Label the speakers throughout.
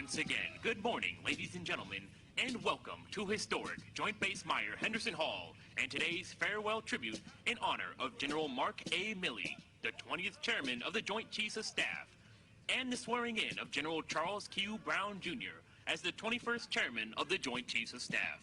Speaker 1: Once again, good morning, ladies and gentlemen, and welcome to historic Joint Base Meyer Henderson Hall and today's farewell tribute in honor of General Mark A. Milley, the 20th Chairman of the Joint Chiefs of Staff, and the swearing in of General Charles Q. Brown, Jr. as the 21st Chairman of the Joint Chiefs of Staff.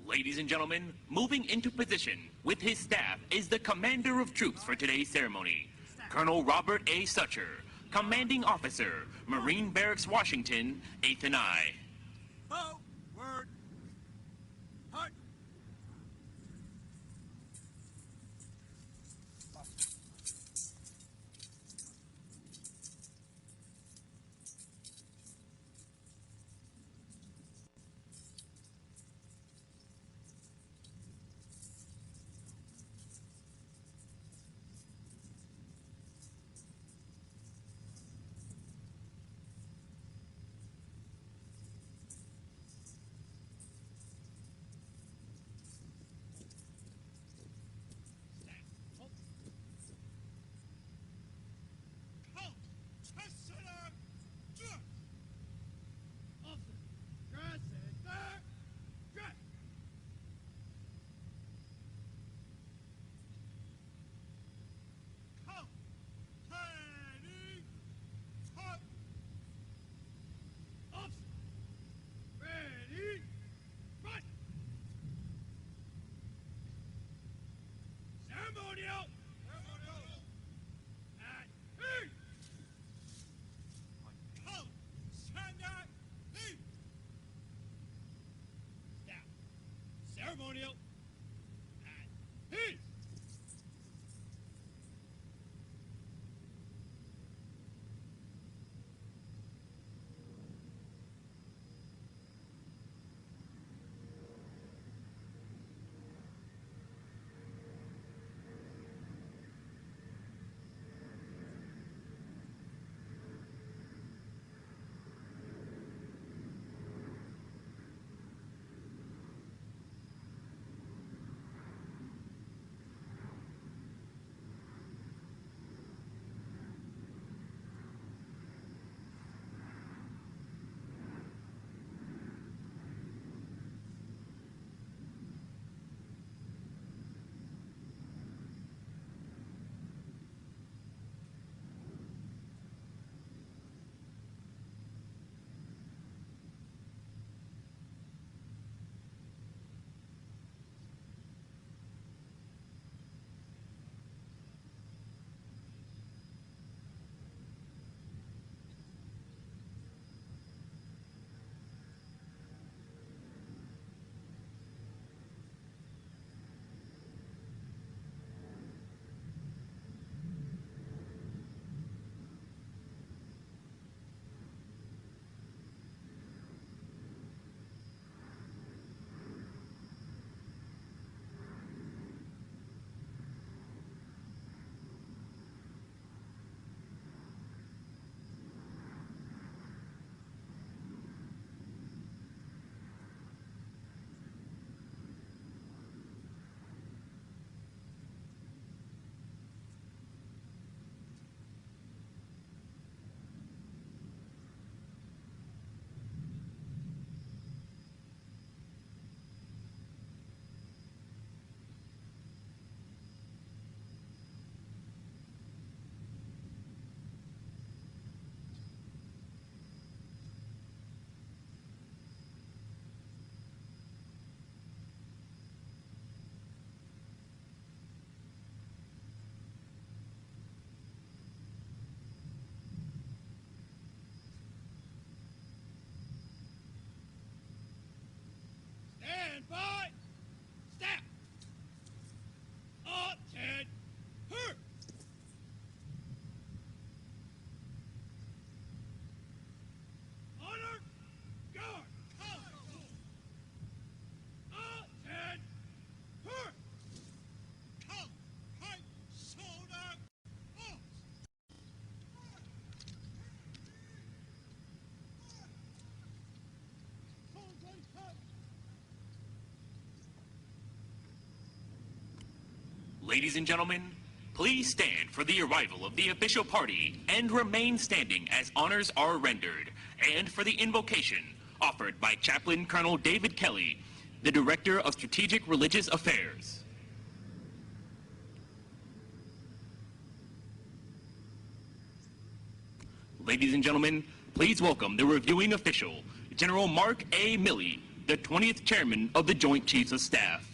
Speaker 1: Ladies and gentlemen, moving into position with his staff is the commander of troops for today's ceremony, Colonel Robert A. Sucher, Commanding Officer, Marine Barracks, Washington, 8th and I.
Speaker 2: Forward. Hut. Ceremonial! At ease! Halt! Stand at ease! Staff. Ceremonial! At ease!
Speaker 1: Ladies and gentlemen, please stand for the arrival of the official party and remain standing as honors are rendered, and for the invocation offered by Chaplain Colonel David Kelly, the Director of Strategic Religious Affairs. Ladies and gentlemen, please welcome the reviewing official, General Mark A. Milley, the 20th Chairman of the Joint Chiefs of Staff.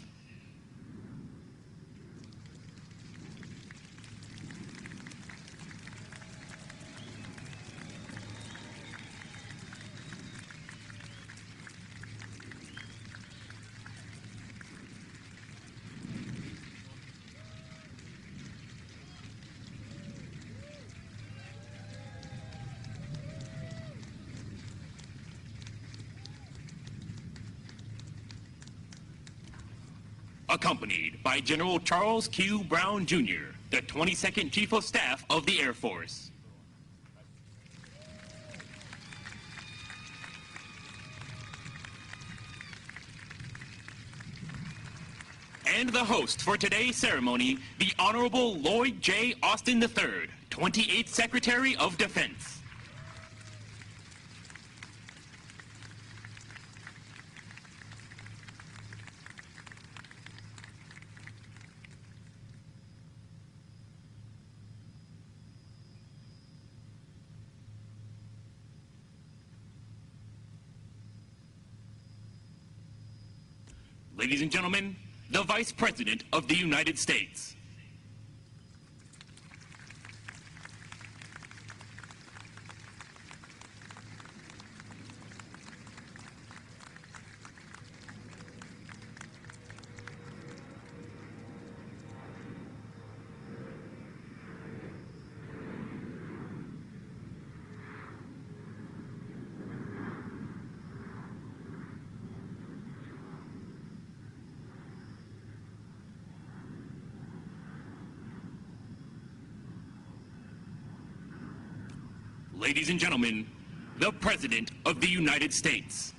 Speaker 1: Accompanied by General Charles Q. Brown, Jr., the 22nd Chief of Staff of the Air Force. And the host for today's ceremony, the Honorable Lloyd J. Austin III, 28th Secretary of Defense. Ladies and gentlemen, the Vice President of the United States. Ladies and gentlemen, the President of the United States.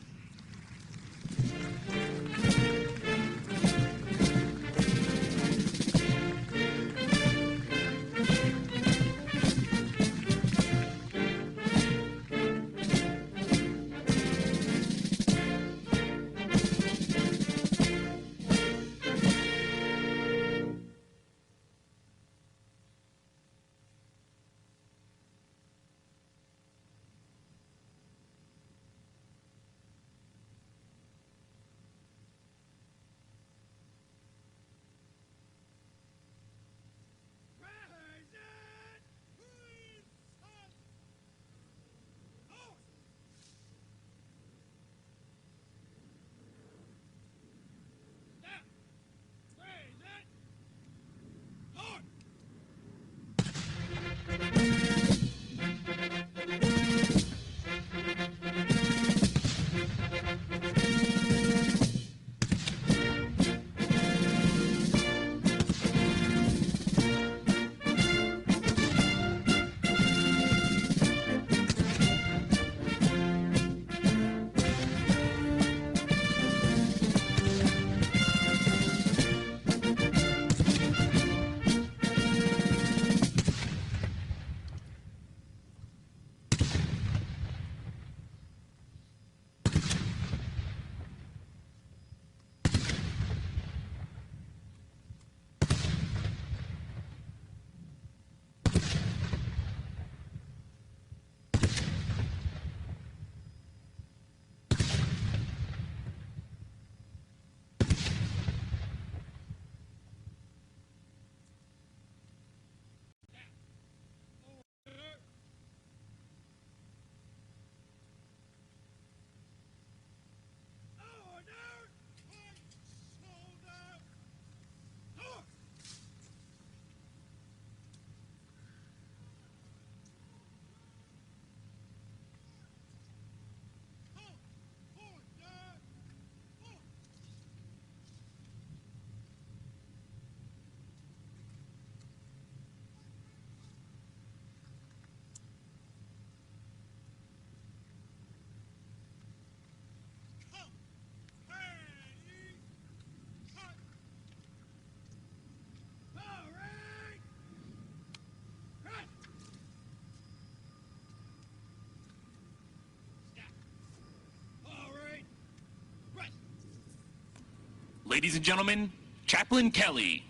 Speaker 1: Ladies and gentlemen, Chaplain Kelly.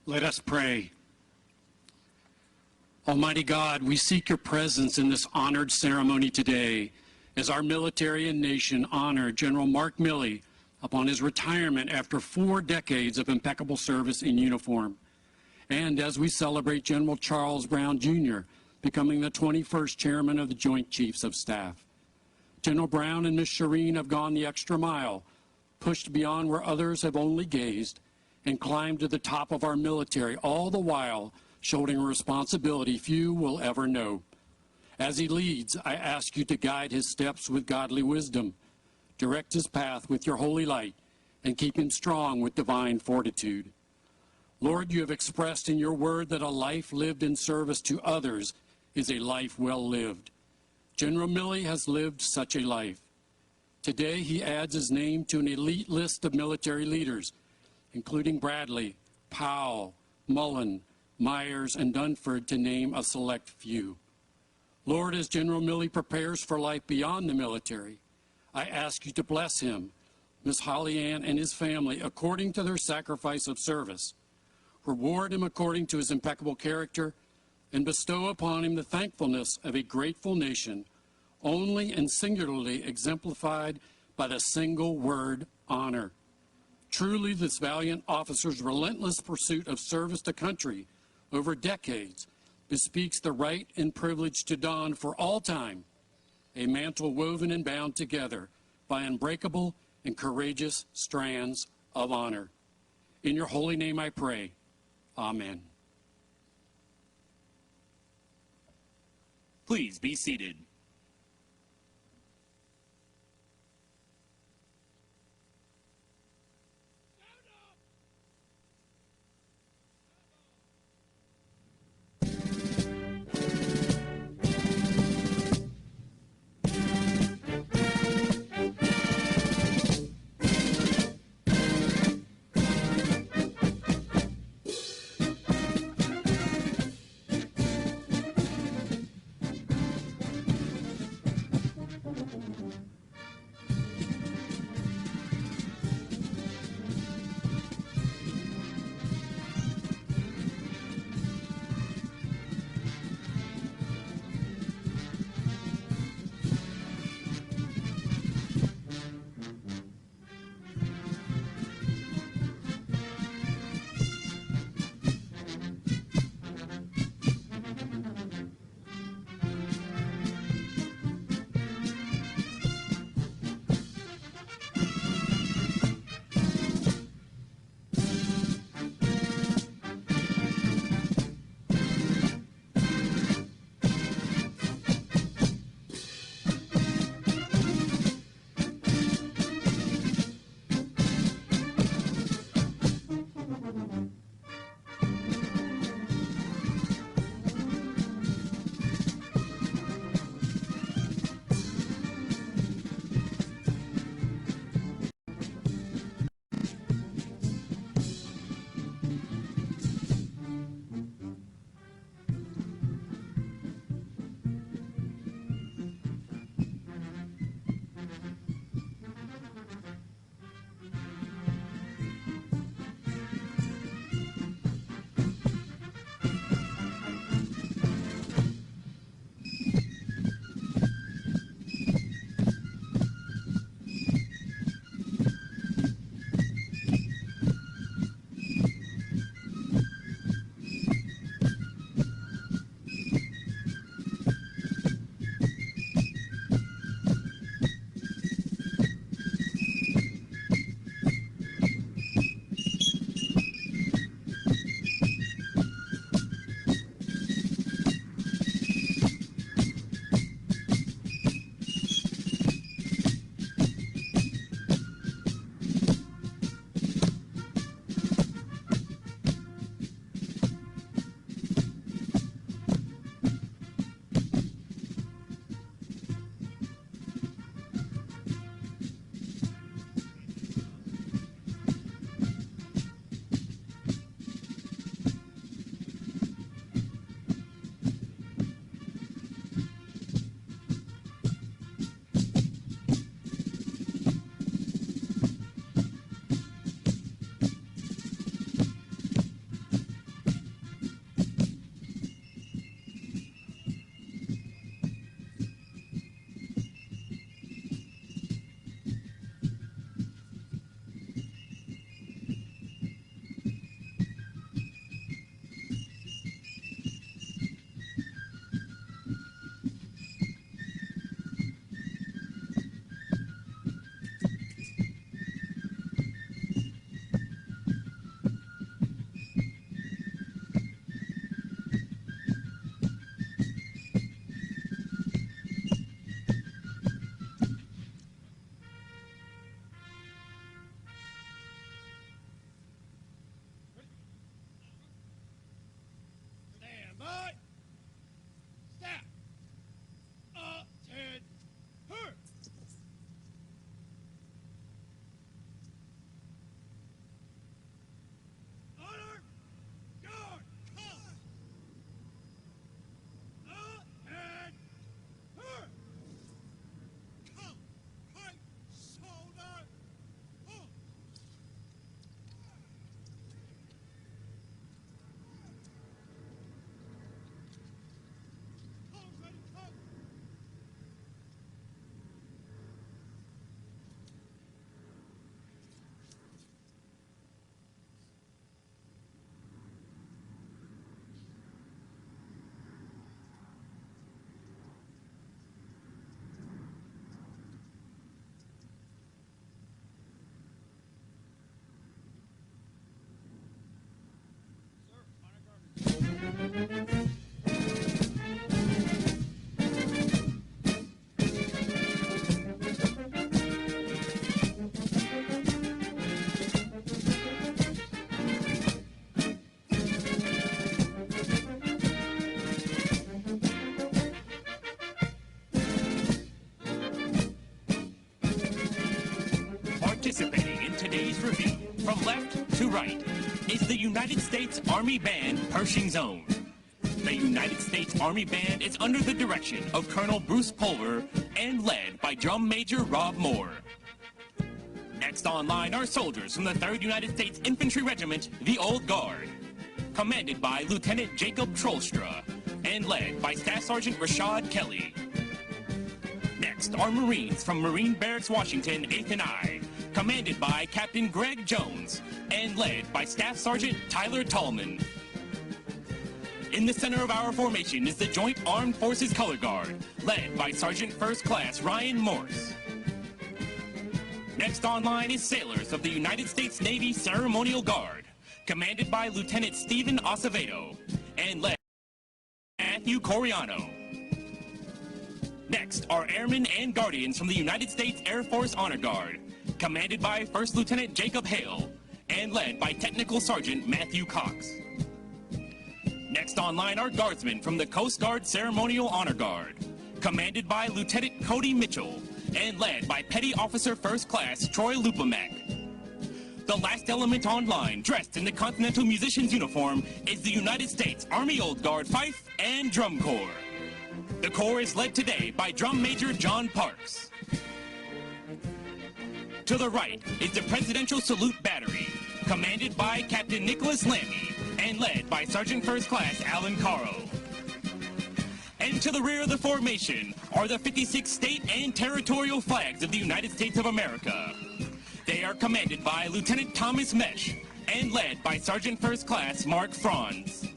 Speaker 3: Let us pray. Almighty God, we seek your presence in this honored ceremony today as our military and nation honor General Mark Milley upon his retirement after 4 decades of impeccable service in uniform. And as we celebrate General Charles Brown, Jr., becoming the 21st Chairman of the Joint Chiefs of Staff. General Brown and Ms. Shireen have gone the extra mile, pushed beyond where others have only gazed, and climbed to the top of our military, all the while shouldering a responsibility few will ever know. As he leads, I ask you to guide his steps with godly wisdom, direct his path with your holy light, and keep him strong with divine fortitude. Lord, you have expressed in your word that a life lived in service to others is a life well lived. General Milley has lived such a life. Today, he adds his name to an elite list of military leaders, including Bradley, Powell, Mullen, Myers, and Dunford, to name a select few. Lord, as General Milley prepares for life beyond the military, I ask you to bless him, Miss Holly Ann, and his family according to their sacrifice of service. Reward him according to his impeccable character, and bestow upon him the thankfulness of a grateful nation, only and singularly exemplified by the single word, honor. Truly, this valiant officer's relentless pursuit of service to country over decades bespeaks the right and privilege to don for all time a mantle woven and bound together by unbreakable and courageous strands of honor. In your holy name I pray. Amen.
Speaker 1: Please be seated. Participating in today's review, from left to right, is the United States Army Band Pershing's Own. The United States Army Band is under the direction of Colonel Bruce Pulver and led by Drum Major Rob Moore. Next online are soldiers from the 3rd United States Infantry Regiment, the Old Guard, commanded by Lieutenant Jacob Trollstra and led by Staff Sergeant Rashad Kelly. Next are Marines from Marine Barracks, Washington, 8th and I, commanded by Captain Greg Jones and led by Staff Sergeant Tyler Tallman. In the center of our formation is the Joint Armed Forces Color Guard, led by Sergeant First Class Ryan Morse. Next online is sailors of the United States Navy Ceremonial Guard, commanded by Lieutenant Stephen Acevedo and led by Matthew Coriano. Next are airmen and guardians from the United States Air Force Honor Guard, commanded by First Lieutenant Jacob Hale and led by Technical Sergeant Matthew Cox. Next online are guardsmen from the Coast Guard Ceremonial Honor Guard, commanded by Lieutenant Cody Mitchell and led by Petty Officer First Class Troy Lupamek. The last element online, dressed in the Continental Musician's uniform, is the United States Army Old Guard Fife and Drum Corps. The Corps is led today by Drum Major John Parks. To the right is the Presidential Salute Battery, commanded by Captain Nicholas Lammy and led by Sergeant First Class Alan Caro. And to the rear of the formation are the 56 state and territorial flags of the United States of America. They are commanded by Lieutenant Thomas Mesh and led by Sergeant First Class Mark Franz.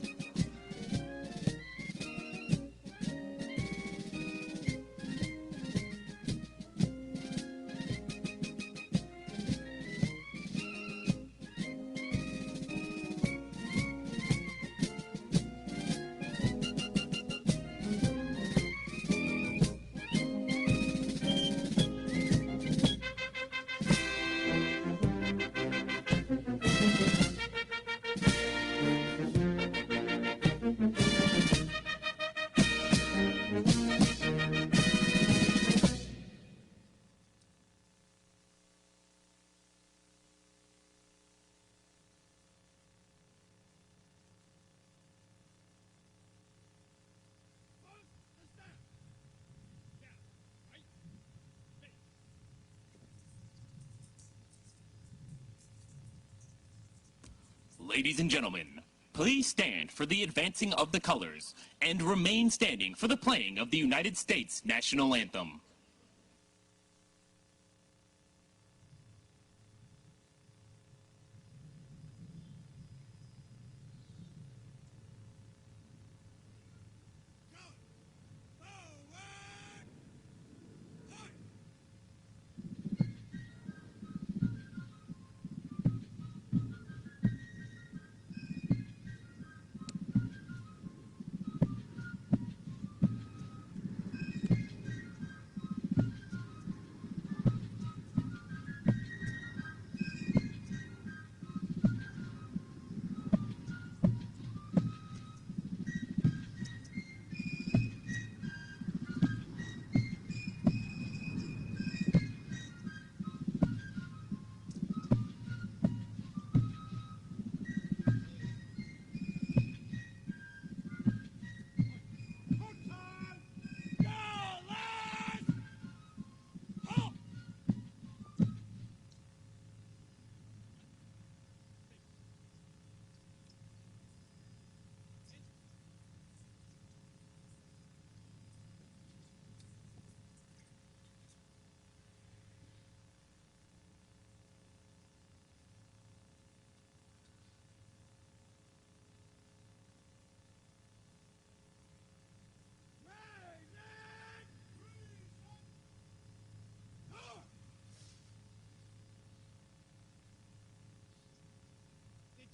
Speaker 1: Ladies and gentlemen, please stand for the advancing of the colors and remain standing for the playing of the United States National Anthem.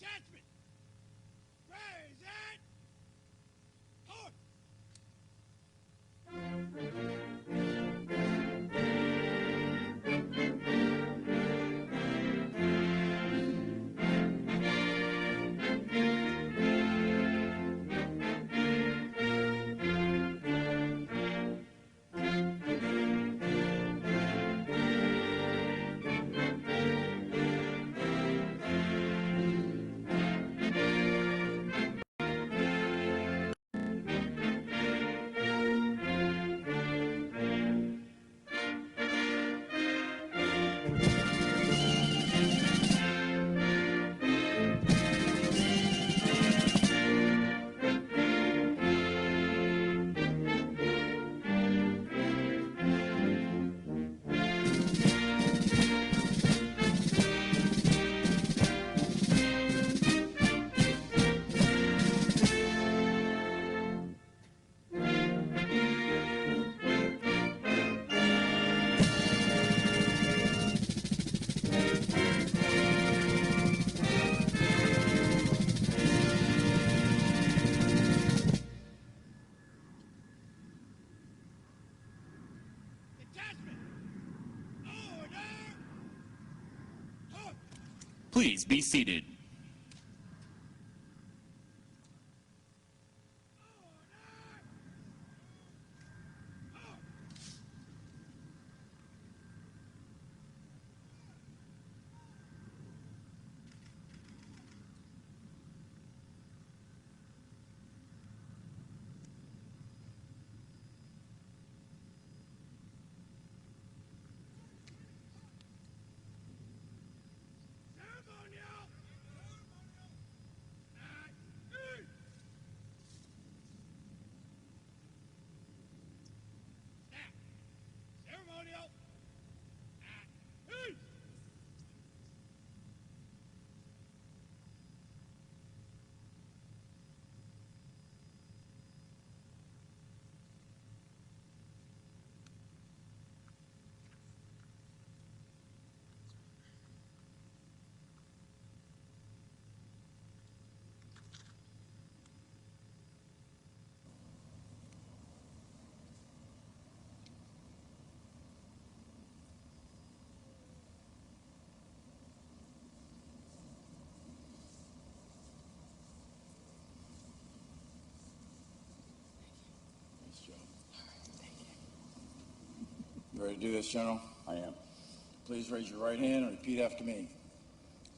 Speaker 2: Detachment! Raise it!
Speaker 1: Please be seated.
Speaker 2: Ceremonial! Snap! Ceremonial! Peace!
Speaker 4: You ready to do this, General?
Speaker 5: I am.
Speaker 4: Please raise your right hand and repeat after me.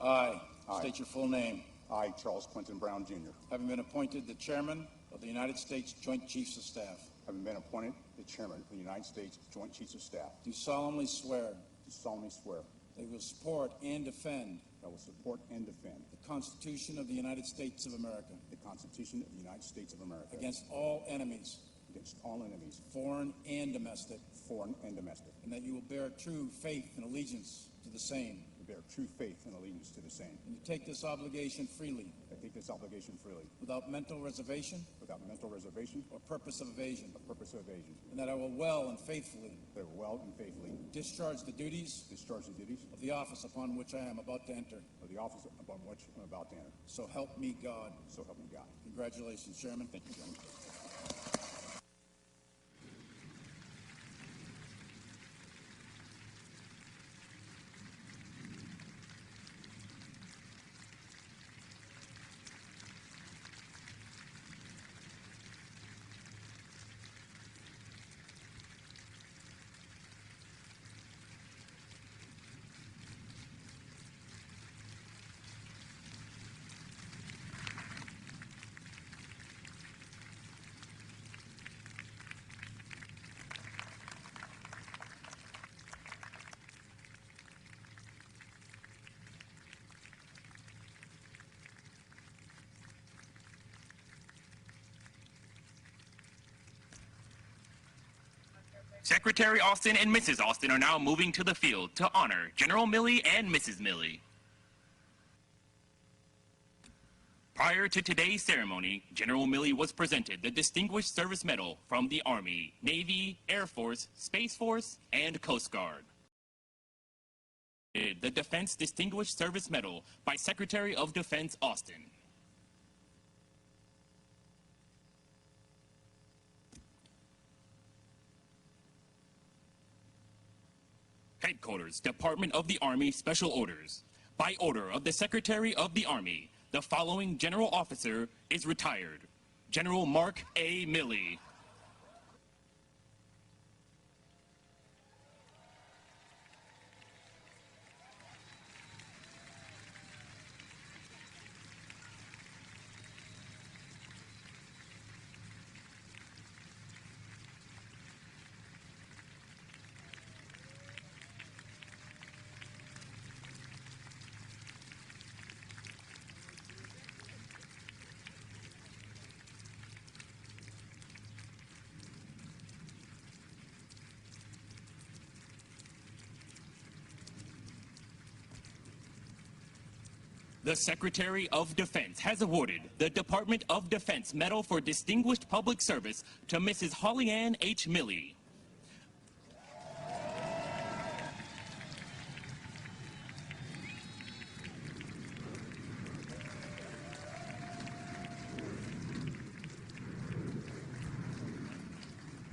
Speaker 4: I state your full name.
Speaker 5: I, Charles Quentin Brown, Jr.,
Speaker 4: Having been appointed the Chairman of the United States Joint Chiefs of Staff,
Speaker 5: having been appointed the Chairman of the United States Joint Chiefs of Staff,
Speaker 4: do solemnly swear
Speaker 5: do solemnly swear
Speaker 4: that I will support and defend
Speaker 5: that I will support and defend
Speaker 4: the Constitution of the United States of America
Speaker 5: the Constitution of the United States of America
Speaker 4: against all enemies,
Speaker 5: against all enemies,
Speaker 4: foreign and domestic,
Speaker 5: foreign and domestic,
Speaker 4: and that you will bear true faith and allegiance to the same,
Speaker 5: to bear true faith and allegiance to the same.
Speaker 4: and you take this obligation freely,
Speaker 5: I take this obligation freely,
Speaker 4: without mental reservation
Speaker 5: without mental reservation
Speaker 4: or purpose of evasion,
Speaker 5: or purpose of evasion,
Speaker 4: and that I will well and faithfully
Speaker 5: that I will well and faithfully
Speaker 4: discharge the duties
Speaker 5: discharge the duties
Speaker 4: of the office upon which I am about to enter.
Speaker 5: of the office upon which I'm about to enter.
Speaker 4: So help me God.
Speaker 5: So help me God.
Speaker 4: Congratulations, Chairman.
Speaker 5: Thank you, General.
Speaker 1: Secretary Austin and Mrs. Austin are now moving to the field to honor General Milley and Mrs. Milley. Prior to today's ceremony, General Milley was presented the Distinguished Service Medal from the Army, Navy, Air Force, Space Force, and Coast Guard. The Defense Distinguished Service Medal by Secretary of Defense Austin. Headquarters, Department of the Army Special Orders. By order of the Secretary of the Army, the following general officer is retired. General Mark A. Milley. The Secretary of Defense has awarded the Department of Defense Medal for Distinguished Public Service to Mrs. Holly Ann H. Milley.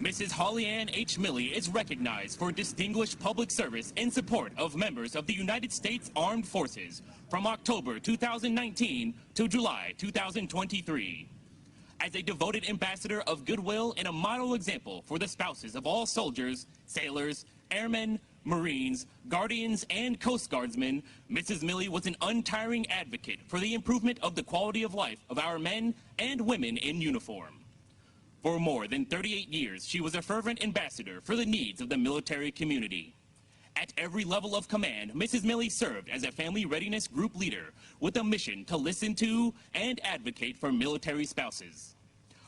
Speaker 1: Mrs. Holly Ann H. Milley is recognized for distinguished public service in support of members of the United States Armed Forces from October 2019 to July 2023. As a devoted ambassador of goodwill and a model example for the spouses of all soldiers, sailors, airmen, Marines, Guardians, and Coast Guardsmen, Mrs. Milley was an untiring advocate for the improvement of the quality of life of our men and women in uniform. For more than 38 years, she was a fervent ambassador for the needs of the military community. At every level of command, Mrs. Milley served as a family readiness group leader with a mission to listen to and advocate for military spouses.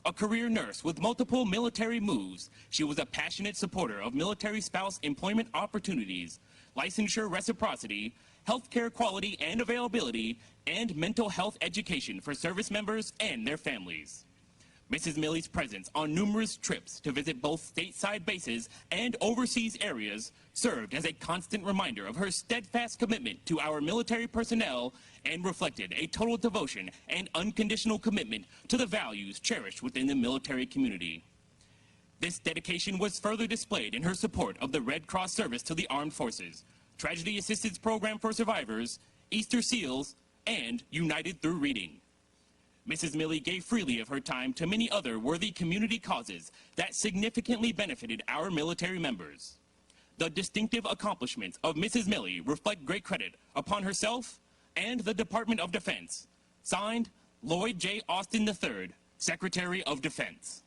Speaker 1: A career nurse with multiple military moves, she was a passionate supporter of military spouse employment opportunities, licensure reciprocity, healthcare quality and availability, and mental health education for service members and their families. Mrs. Milley's presence on numerous trips to visit both stateside bases and overseas areas served as a constant reminder of her steadfast commitment to our military personnel and reflected a total devotion and unconditional commitment to the values cherished within the military community. This dedication was further displayed in her support of the Red Cross service to the armed forces, Tragedy Assistance Program for Survivors, Easter SEALs, and United Through Reading. Mrs. Milley gave freely of her time to many other worthy community causes that significantly benefited our military members. The distinctive accomplishments of Mrs. Milley reflect great credit upon herself and the Department of Defense. Signed, Lloyd J. Austin III, Secretary of Defense.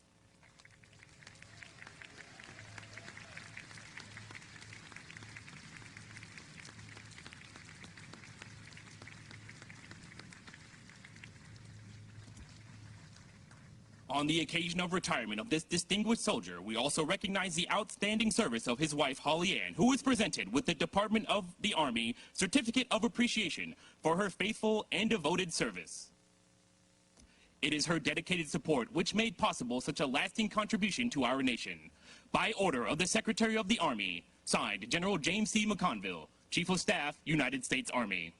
Speaker 1: On the occasion of retirement of this distinguished soldier, we also recognize the outstanding service of his wife, Holly Ann, who was presented with the Department of the Army Certificate of Appreciation for her faithful and devoted service. It is her dedicated support which made possible such a lasting contribution to our nation. By order of the Secretary of the Army, signed General James C. McConville, Chief of Staff, United States Army.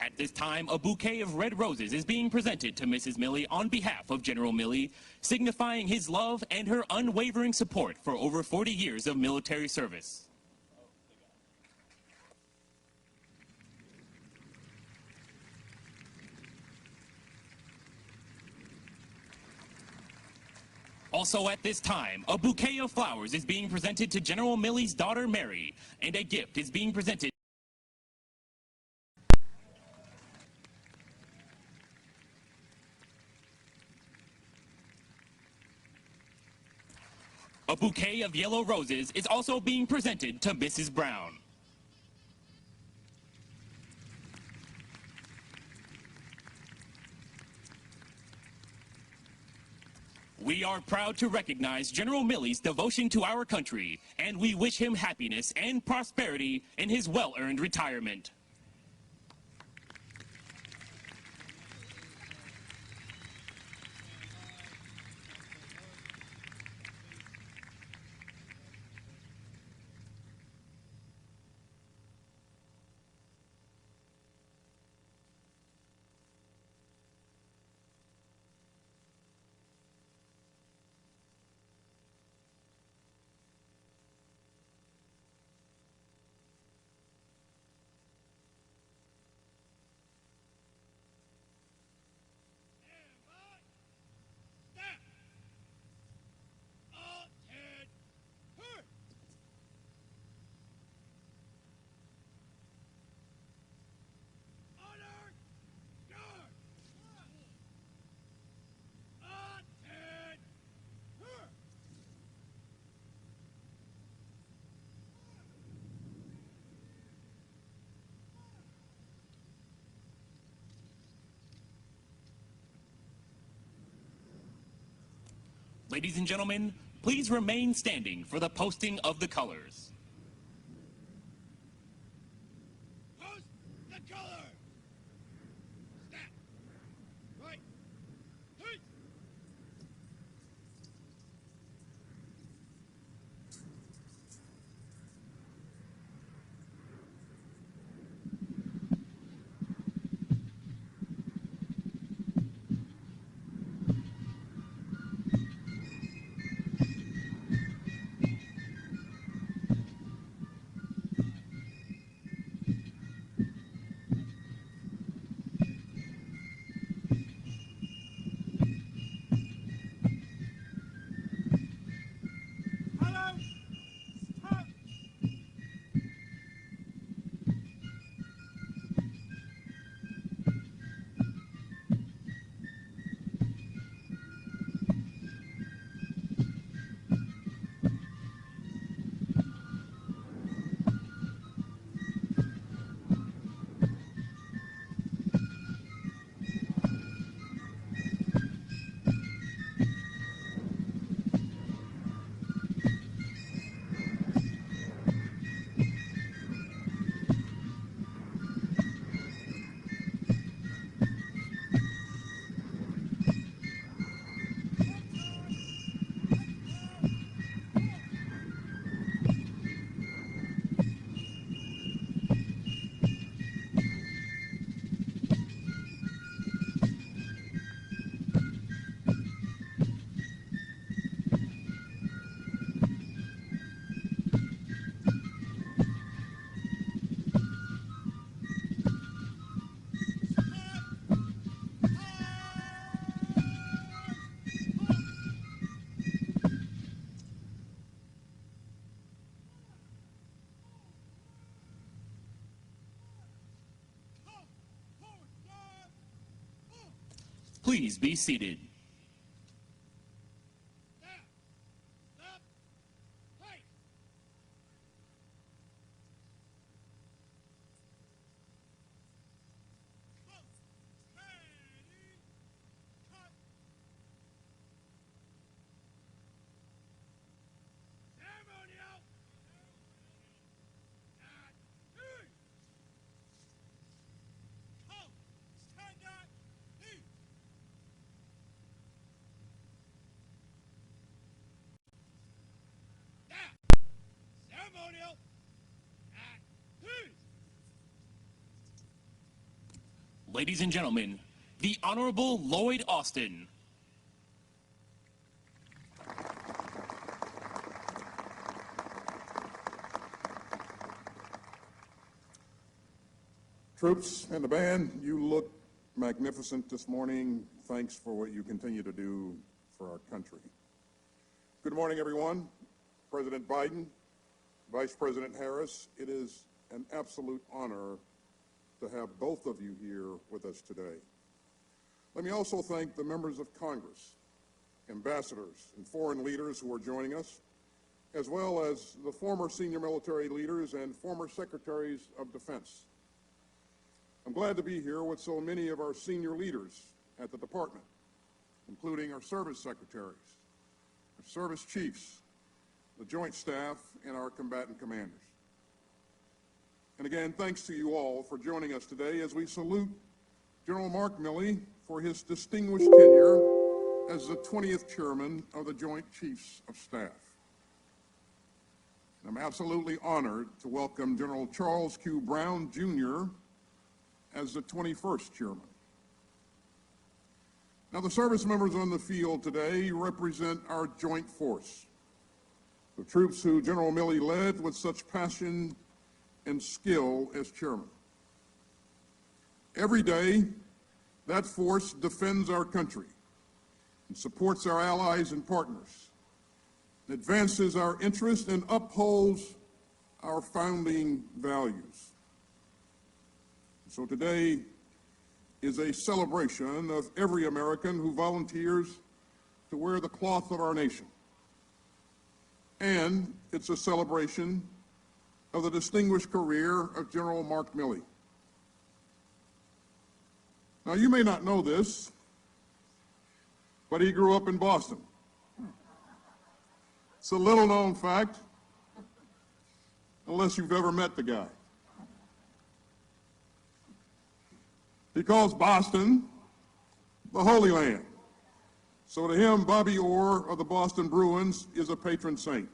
Speaker 1: At this time, a bouquet of red roses is being presented to Mrs. Milley on behalf of General Milley, signifying his love and her unwavering support for over 40 years of military service. Also at this time, a bouquet of flowers is being presented to General Milley's daughter, Mary, and a gift is being presented. A bouquet of yellow roses is also being presented to Mrs. Brown. We are proud to recognize General Milley's devotion to our country, and we wish him happiness and prosperity in his well-earned retirement. Ladies and gentlemen, please remain standing for the posting of the colors.
Speaker 2: Post the color. Snap. Right. Hey.
Speaker 1: Please be seated.
Speaker 2: Stop! Fight! Ready! Cut! Ceremonial! Come! Stand at eat! Ceremonial! At peace!
Speaker 1: Ladies and gentlemen, the Honorable Lloyd Austin.
Speaker 6: Troops and the band, you look magnificent this morning. Thanks for what you continue to do for our country. Good morning, everyone. President Biden, Vice President Harris, it is an absolute honor to have both of you here with us today. Let me also thank the members of Congress, ambassadors, and foreign leaders who are joining us, as well as the former senior military leaders and former secretaries of defense. I'm glad to be here with so many of our senior leaders at the department, including our service secretaries, our service chiefs, the joint staff, and our combatant commanders. And again, thanks to you all for joining us today as we salute General Mark Milley for his distinguished tenure as the 20th Chairman of the Joint Chiefs of Staff. And I'm absolutely honored to welcome General Charles Q. Brown, Jr. as the 21st Chairman. Now, the service members on the field today represent our joint force, the troops who General Milley led with such passion and skill as chairman. Every day, that force defends our country and supports our allies and partners, and advances our interests and upholds our founding values. So today is a celebration of every American who volunteers to wear the cloth of our nation. And it's a celebration of the distinguished career of General Mark Milley. Now, you may not know this, but he grew up in Boston. It's a little-known fact, unless you've ever met the guy. He calls Boston the Holy Land. So to him, Bobby Orr of the Boston Bruins is a patron saint.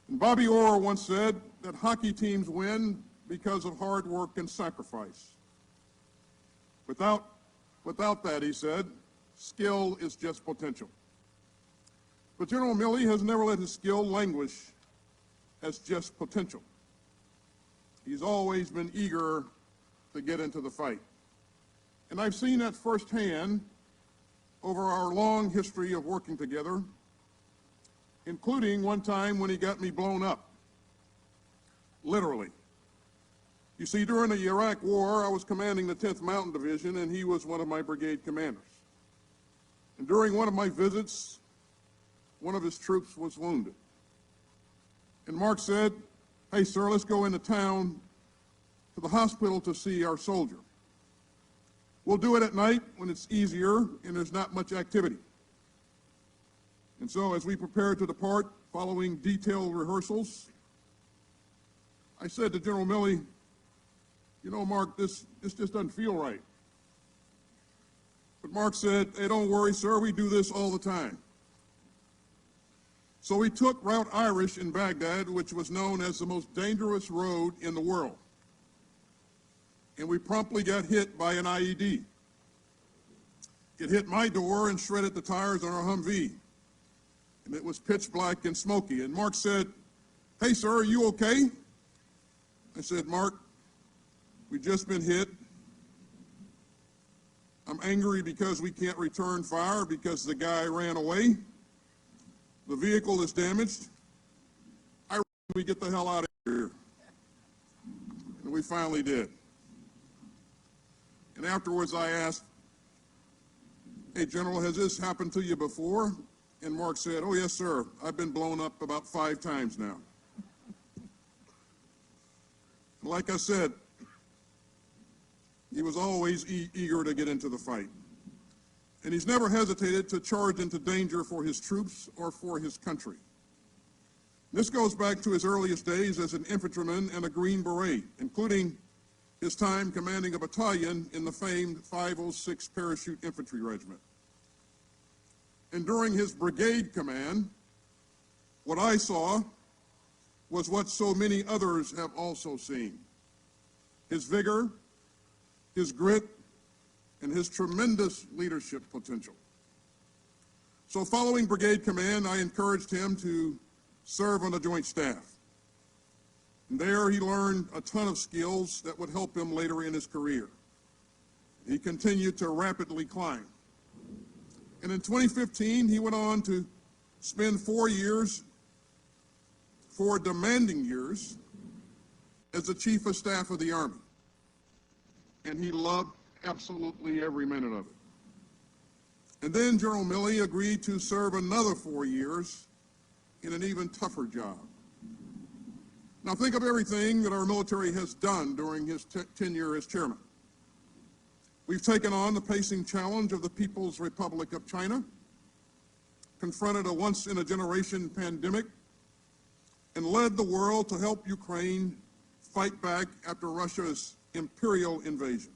Speaker 6: And Bobby Orr once said that hockey teams win because of hard work and sacrifice. Without that, he said, skill is just potential. But General Milley has never let his skill languish as just potential. He's always been eager to get into the fight. And I've seen that firsthand over our long history of working together, including one time when he got me blown up, literally. You see, during the Iraq War, I was commanding the 10th Mountain Division, and he was one of my brigade commanders. And during one of my visits, one of his troops was wounded. And Mark said, "Hey, sir, let's go into town to the hospital to see our soldier. We'll do it at night when it's easier and there's not much activity." And so as we prepared to depart, following detailed rehearsals, I said to General Milley, "You know, Mark, this just doesn't feel right." But Mark said, "Hey, don't worry, sir, we do this all the time." So we took Route Irish in Baghdad, which was known as the most dangerous road in the world. And we promptly got hit by an IED. It hit my door and shredded the tires on our Humvee. And it was pitch black and smoky. And Mark said, "Hey, sir, are you okay?" I said, "Mark, we've just been hit. I'm angry because we can't return fire because the guy ran away. The vehicle is damaged. I reckon we get the hell out of here." And we finally did. And afterwards I asked, "Hey, General, has this happened to you before?" And Mark said, "Oh, yes, sir. I've been blown up about 5 times now." Like I said, he was always eager to get into the fight. And he's never hesitated to charge into danger for his troops or for his country. This goes back to his earliest days as an infantryman and a Green Beret, including his time commanding a battalion in the famed 506 Parachute Infantry Regiment. And during his brigade command, what I saw was what so many others have also seen: his vigor, his grit, and his tremendous leadership potential. So following brigade command, I encouraged him to serve on the Joint Staff. And there he learned a ton of skills that would help him later in his career. He continued to rapidly climb. And in 2015, he went on to spend 4 demanding years, as the Chief of Staff of the Army. And he loved absolutely every minute of it. And then General Milley agreed to serve another 4 years in an even tougher job. Now think of everything that our military has done during his tenure as chairman. We've taken on the pacing challenge of the People's Republic of China, confronted a once-in-a-generation pandemic, and led the world to help Ukraine fight back after Russia's imperial invasion.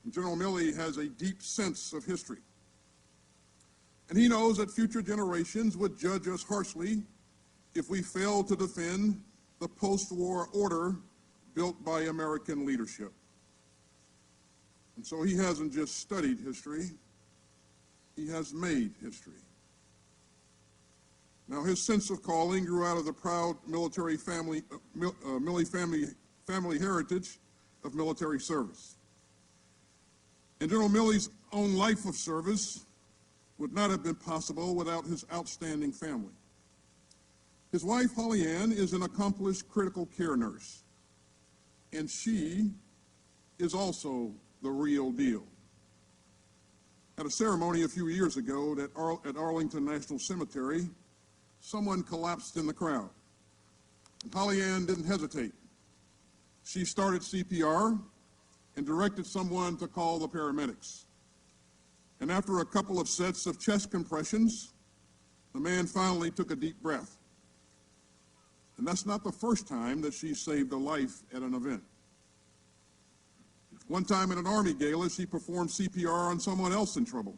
Speaker 6: And General Milley has a deep sense of history, and he knows that future generations would judge us harshly if we failed to defend the post-war order built by American leadership. And so he hasn't just studied history, he has made history. Now, his sense of calling grew out of the proud military family, Milley family heritage of military service. And General Milley's own life of service would not have been possible without his outstanding family. His wife, Holly Ann, is an accomplished critical care nurse, and she is also the real deal. At a ceremony a few years ago at Arlington National Cemetery, someone collapsed in the crowd. And Holly Ann didn't hesitate. She started CPR and directed someone to call the paramedics. And after a couple of sets of chest compressions, the man finally took a deep breath. And that's not the first time that she saved a life at an event. One time at an Army gala, she performed CPR on someone else in trouble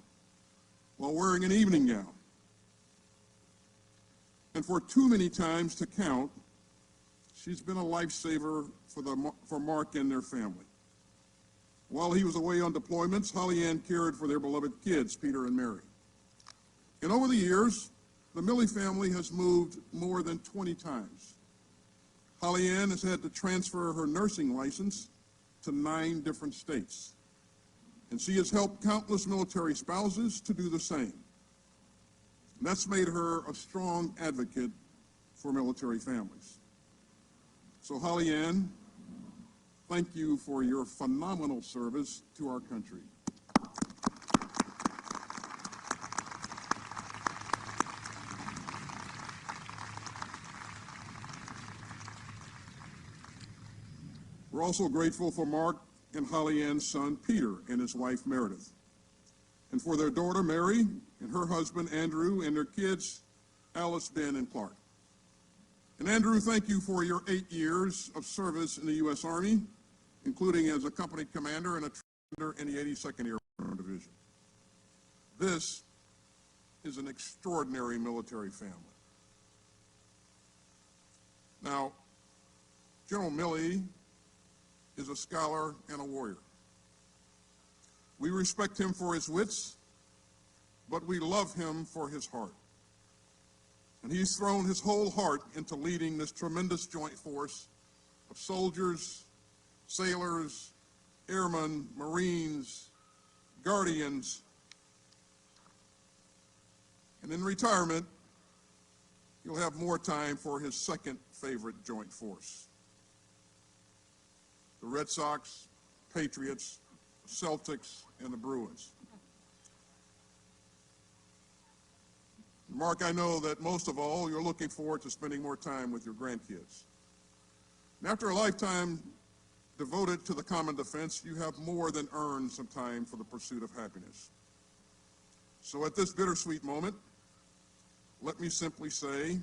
Speaker 6: while wearing an evening gown. And for too many times to count, she's been a lifesaver for Mark and their family. While he was away on deployments, Holly Ann cared for their beloved kids, Peter and Mary. And over the years, the Milley family has moved more than 20 times. Holly Ann has had to transfer her nursing license to 9 different states. And she has helped countless military spouses to do the same. And that's made her a strong advocate for military families. So Holly Ann, thank you for your phenomenal service to our country. We're also grateful for Mark and Holly Ann's son, Peter, and his wife, Meredith, and for their daughter, Mary, and her husband, Andrew, and their kids, Alice, Ben, and Clark. And Andrew, thank you for your 8 years of service in the U.S. Army, including as a company commander and a commander in the 82nd Airborne Division. This is an extraordinary military family. Now, General Milley is a scholar and a warrior. We respect him for his wits, but we love him for his heart. And he's thrown his whole heart into leading this tremendous joint force of soldiers, sailors, airmen, Marines, guardians. And in retirement, he'll have more time for his second favorite joint force: the Red Sox, Patriots, Celtics, and the Bruins. Mark, I know that most of all, you're looking forward to spending more time with your grandkids. And after a lifetime devoted to the common defense, you have more than earned some time for the pursuit of happiness. So at this bittersweet moment, let me simply say,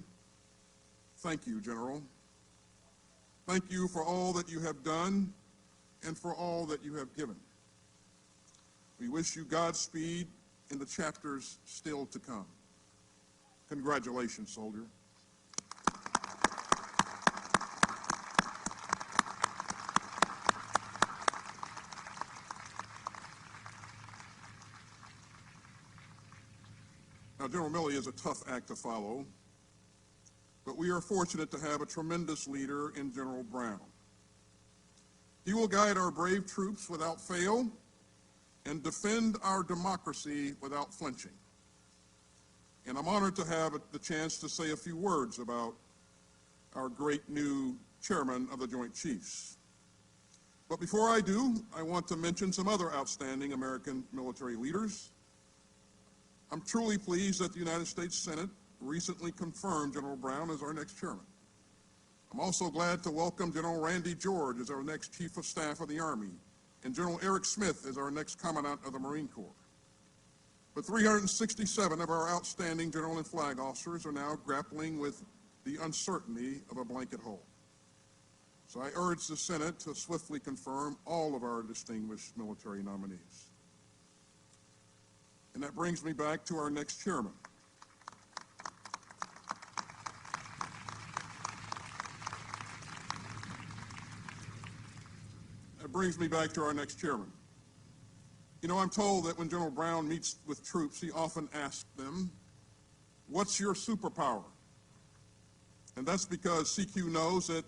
Speaker 6: thank you, General. Thank you for all that you have done and for all that you have given. We wish you Godspeed in the chapters still to come. Congratulations, soldier. Now, General Milley is a tough act to follow, but we are fortunate to have a tremendous leader in General Brown. He will guide our brave troops without fail and defend our democracy without flinching. And I'm honored to have the chance to say a few words about our great new chairman of the Joint Chiefs. But before I do, I want to mention some other outstanding American military leaders. I'm truly pleased that the United States Senate recently confirmed General Brown as our next chairman. I'm also glad to welcome General Randy George as our next Chief of Staff of the Army and General Eric Smith as our next Commandant of the Marine Corps. But 367 of our outstanding general and flag officers are now grappling with the uncertainty of a blanket hole. So I urge the Senate to swiftly confirm all of our distinguished military nominees. And that brings me back to our next chairman. You know, I'm told that when General Brown meets with troops, he often asks them, "What's your superpower?" And that's because CQ knows that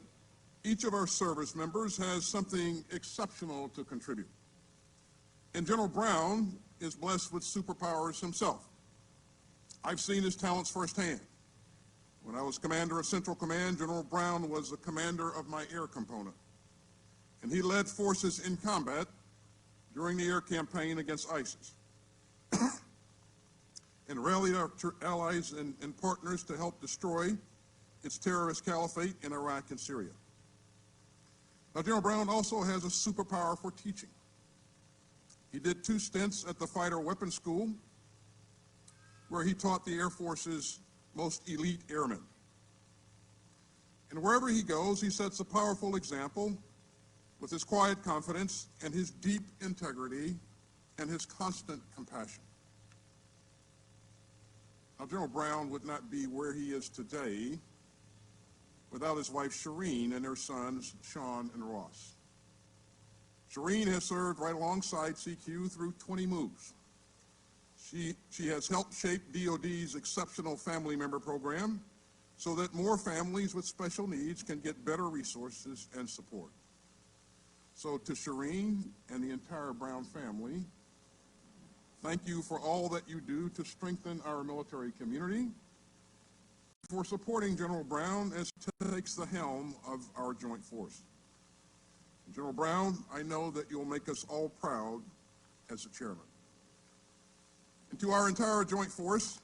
Speaker 6: each of our service members has something exceptional to contribute. And General Brown is blessed with superpowers himself. I've seen his talents firsthand. When I was commander of Central Command, General Brown was the commander of my air component. And he led forces in combat during the air campaign against ISIS and rallied our allies and partners to help destroy its terrorist caliphate in Iraq and Syria. Now, General Brown also has a superpower for teaching. He did 2 stints at the Fighter Weapons School, where he taught the Air Force's most elite airmen. And wherever he goes, he sets a powerful example with his quiet confidence and his deep integrity and his constant compassion. Now, General Brown would not be where he is today without his wife Shireen and their sons Sean and Ross. Shireen has served right alongside CQ through 20 moves. She has helped shape DoD's exceptional family member program so that more families with special needs can get better resources and support. So to Shireen and the entire Brown family, thank you for all that you do to strengthen our military community, for supporting General Brown as he takes the helm of our joint force. General Brown, I know that you'll make us all proud as the chairman. And to our entire joint force,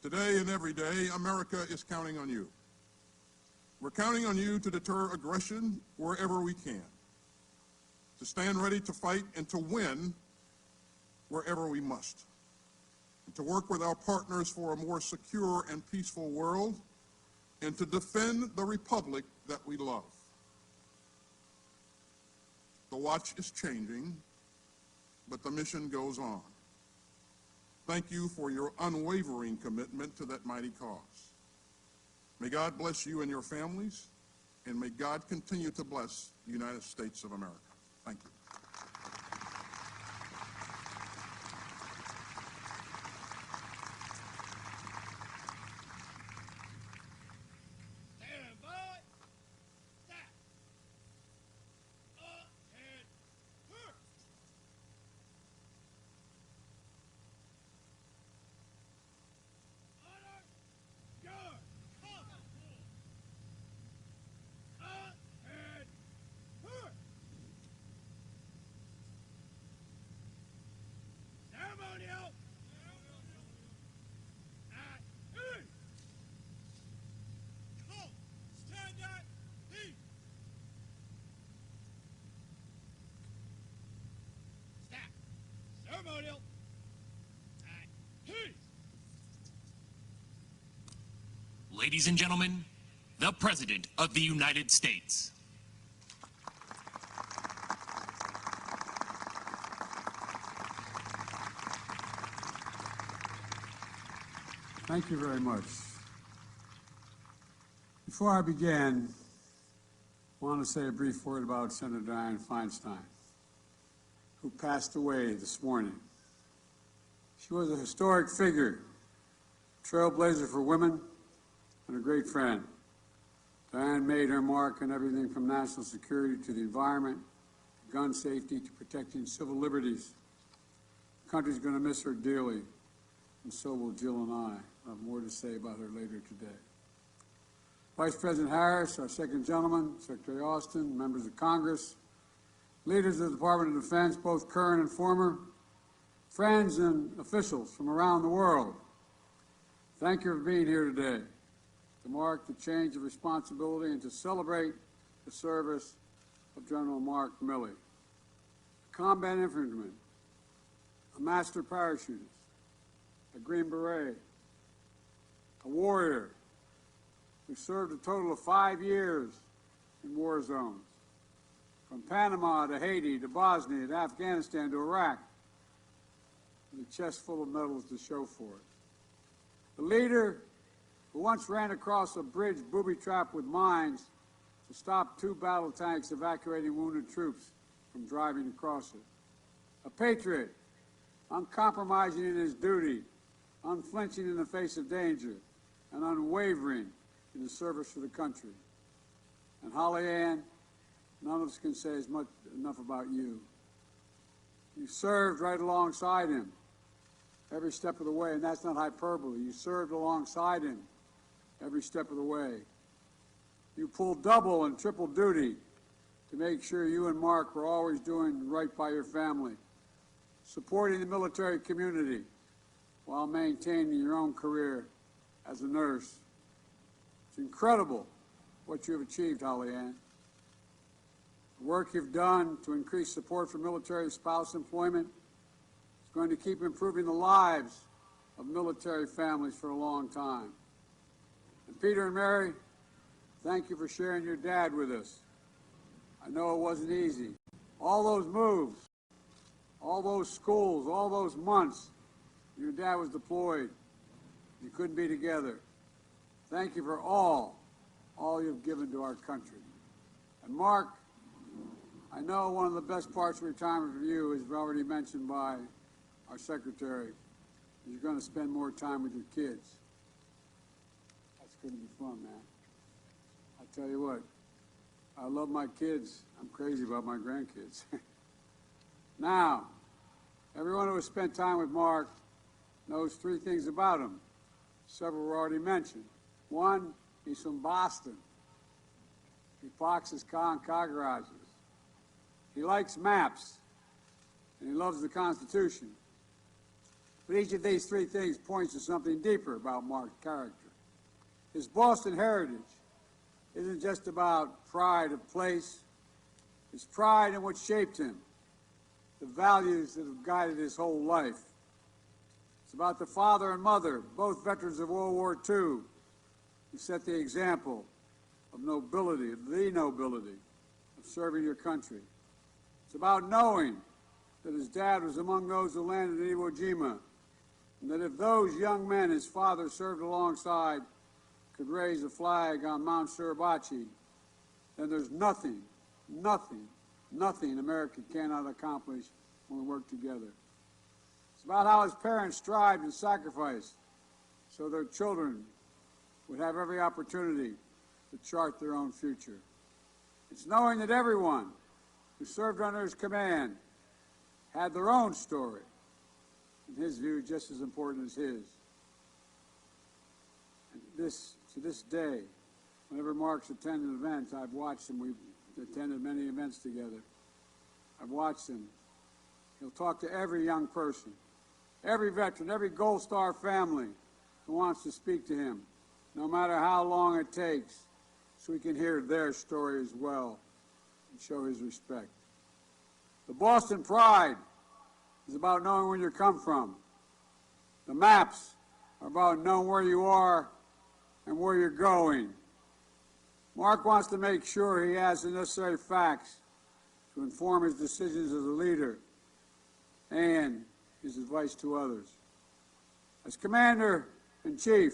Speaker 6: today and every day, America is counting on you. We're counting on you to deter aggression wherever we can, to stand ready to fight and to win wherever we must, and to work with our partners for a more secure and peaceful world, and to defend the republic that we love. The watch is changing, but the mission goes on. Thank you for your unwavering commitment to that mighty cause. May God bless you and your families, and may God continue to bless the United States of America. Thank you.
Speaker 2: Stand by. Stop. Up and hurt. ceremonial. Peace.
Speaker 1: Ladies and gentlemen, the President of the United States.
Speaker 7: Thank you very much. Before I begin, I want to say a brief word about Senator Dianne Feinstein, who passed away this morning. She was a historic figure, trailblazer for women, and a great friend. Dianne made her mark on everything from national security to the environment, to gun safety, to protecting civil liberties. The country's going to miss her dearly, and so will Jill and I. I'll have more to say about her later today. Vice President Harris, our second gentleman, Secretary Austin, members of Congress, leaders of the Department of Defense, both current and former, friends and officials from around the world, thank you for being here today to mark the change of responsibility and to celebrate the service of General Mark Milley, a combat infantryman, a master parachutist, a Green Beret, a warrior who served a total of 5 years in war zones, from Panama to Haiti to Bosnia to Afghanistan to Iraq, with a chest full of medals to show for it. A leader who once ran across a bridge booby-trapped with mines to stop 2 battle tanks evacuating wounded troops from driving across it. A patriot, uncompromising in his duty, unflinching in the face of danger, and unwavering in the service for the country. And Holly Ann, none of us can say enough about you. You served right alongside him every step of the way, and that's not hyperbole. You served alongside him every step of the way. You pulled double and triple duty to make sure you and Mark were always doing right by your family, supporting the military community while maintaining your own career as a nurse. It's incredible what you have achieved, Holly Ann. The work you've done to increase support for military spouse employment is going to keep improving the lives of military families for a long time. And Peter and Mary, thank you for sharing your dad with us. I know it wasn't easy. All those moves, all those schools, all those months, your dad was deployed. You couldn't be together. Thank you for all you've given to our country. And Mark, I know one of the best parts of retirement for you is already mentioned by our secretary. You're going to spend more time with your kids. That's going to be fun, man. I tell you what, I love my kids. I'm crazy about my grandkids. Now, everyone who has spent time with Mark knows 3 things about him. Several were already mentioned. 1, he's from Boston. He parks his car in car garages. He likes maps, and he loves the Constitution. But each of these 3 things points to something deeper about Mark's character. His Boston heritage isn't just about pride of place. It's pride in what shaped him, the values that have guided his whole life. It's about the father and mother, both veterans of World War II, who set the example of nobility, of the nobility of serving your country. It's about knowing that his dad was among those who landed in Iwo Jima, and that if those young men his father served alongside could raise a flag on Mount Suribachi, then there's nothing America cannot accomplish when we work together. It's about how his parents strived and sacrificed so their children would have every opportunity to chart their own future. It's knowing that everyone who served under his command had their own story, in his view, just as important as his. And to this day, whenever Mark's attended events, I've watched him. We've attended many events together. I've watched him. He'll talk to every young person, every veteran, every Gold Star family who wants to speak to him, no matter how long it takes, so we can hear their story as well and show his respect. The Boston pride is about knowing where you come from. The maps are about knowing where you are and where you're going. Mark wants to make sure he has the necessary facts to inform his decisions as a leader and his advice to others. As Commander-in-Chief,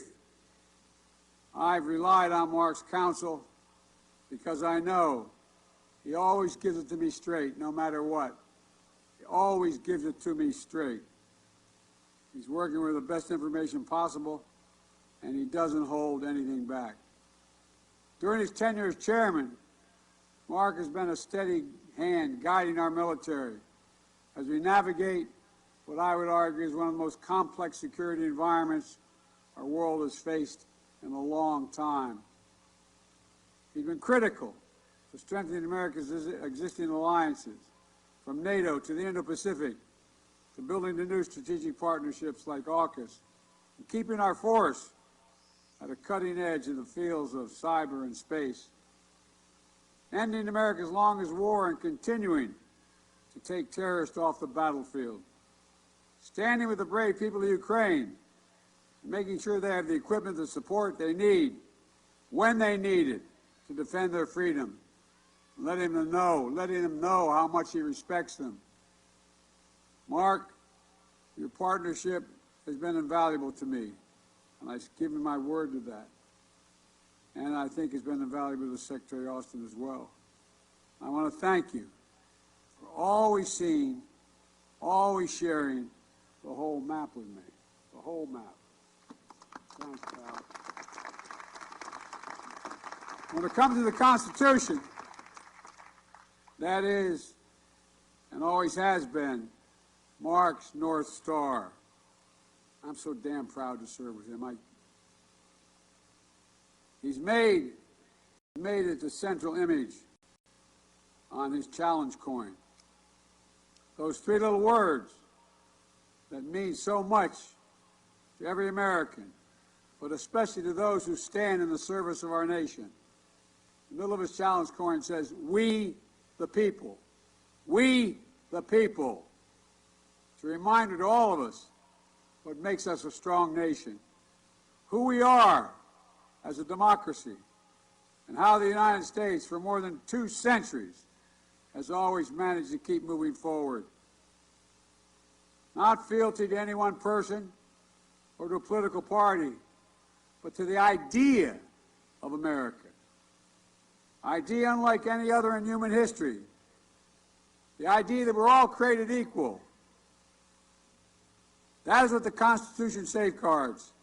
Speaker 7: I've relied on Mark's counsel because I know he always gives it to me straight, no matter what. He always gives it to me straight. He's working with the best information possible, and he doesn't hold anything back. During his tenure as chairman, Mark has been a steady hand guiding our military as we navigate what I would argue is one of the most complex security environments our world has faced in a long time. He's been critical to strengthening America's existing alliances, from NATO to the Indo-Pacific, to building the new strategic partnerships like AUKUS, and keeping our force at a cutting edge in the fields of cyber and space, ending America's longest war and continuing to take terrorists off the battlefield, standing with the brave people of Ukraine, and making sure they have the equipment and support they need when they need it to defend their freedom, letting them know how much he respects them. Mark, your partnership has been invaluable to me, and I give you my word to that. And I think it's been invaluable to Secretary Austin as well. I want to thank you for always seeing, always sharing the whole map with me, the whole map. Thanks, pal. When it comes to the Constitution, that is, and always has been, Mark's North Star. I'm so damn proud to serve with him. He's made it the central image on his challenge coin. Those three little words that mean so much to every American, but especially to those who stand in the service of our nation. The middle of his challenge coin says, "We the people." We the people. It's a reminder to all of us what makes us a strong nation, who we are as a democracy, and how the United States, for more than 2 centuries, has always managed to keep moving forward. Not fealty to any one person or to a political party, but to the idea of America. Idea unlike any other in human history. The idea that we're all created equal. That is what the Constitution safeguards.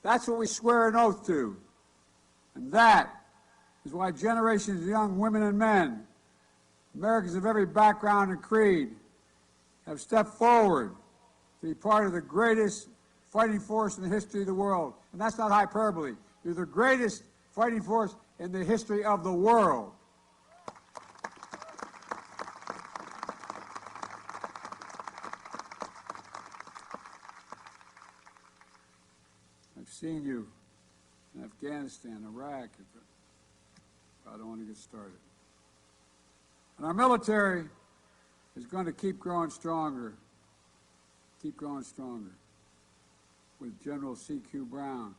Speaker 7: That's what we swear an oath to. And that is why generations of young women and men, Americans of every background and creed, have stepped forward to be part of the greatest fighting force in the history of the world. And that's not hyperbole. You're the greatest fighting force in the history of the world. I've seen you in Afghanistan, Iraq. I don't want to get started. And our military is going to keep growing stronger, with General C.Q. Brown,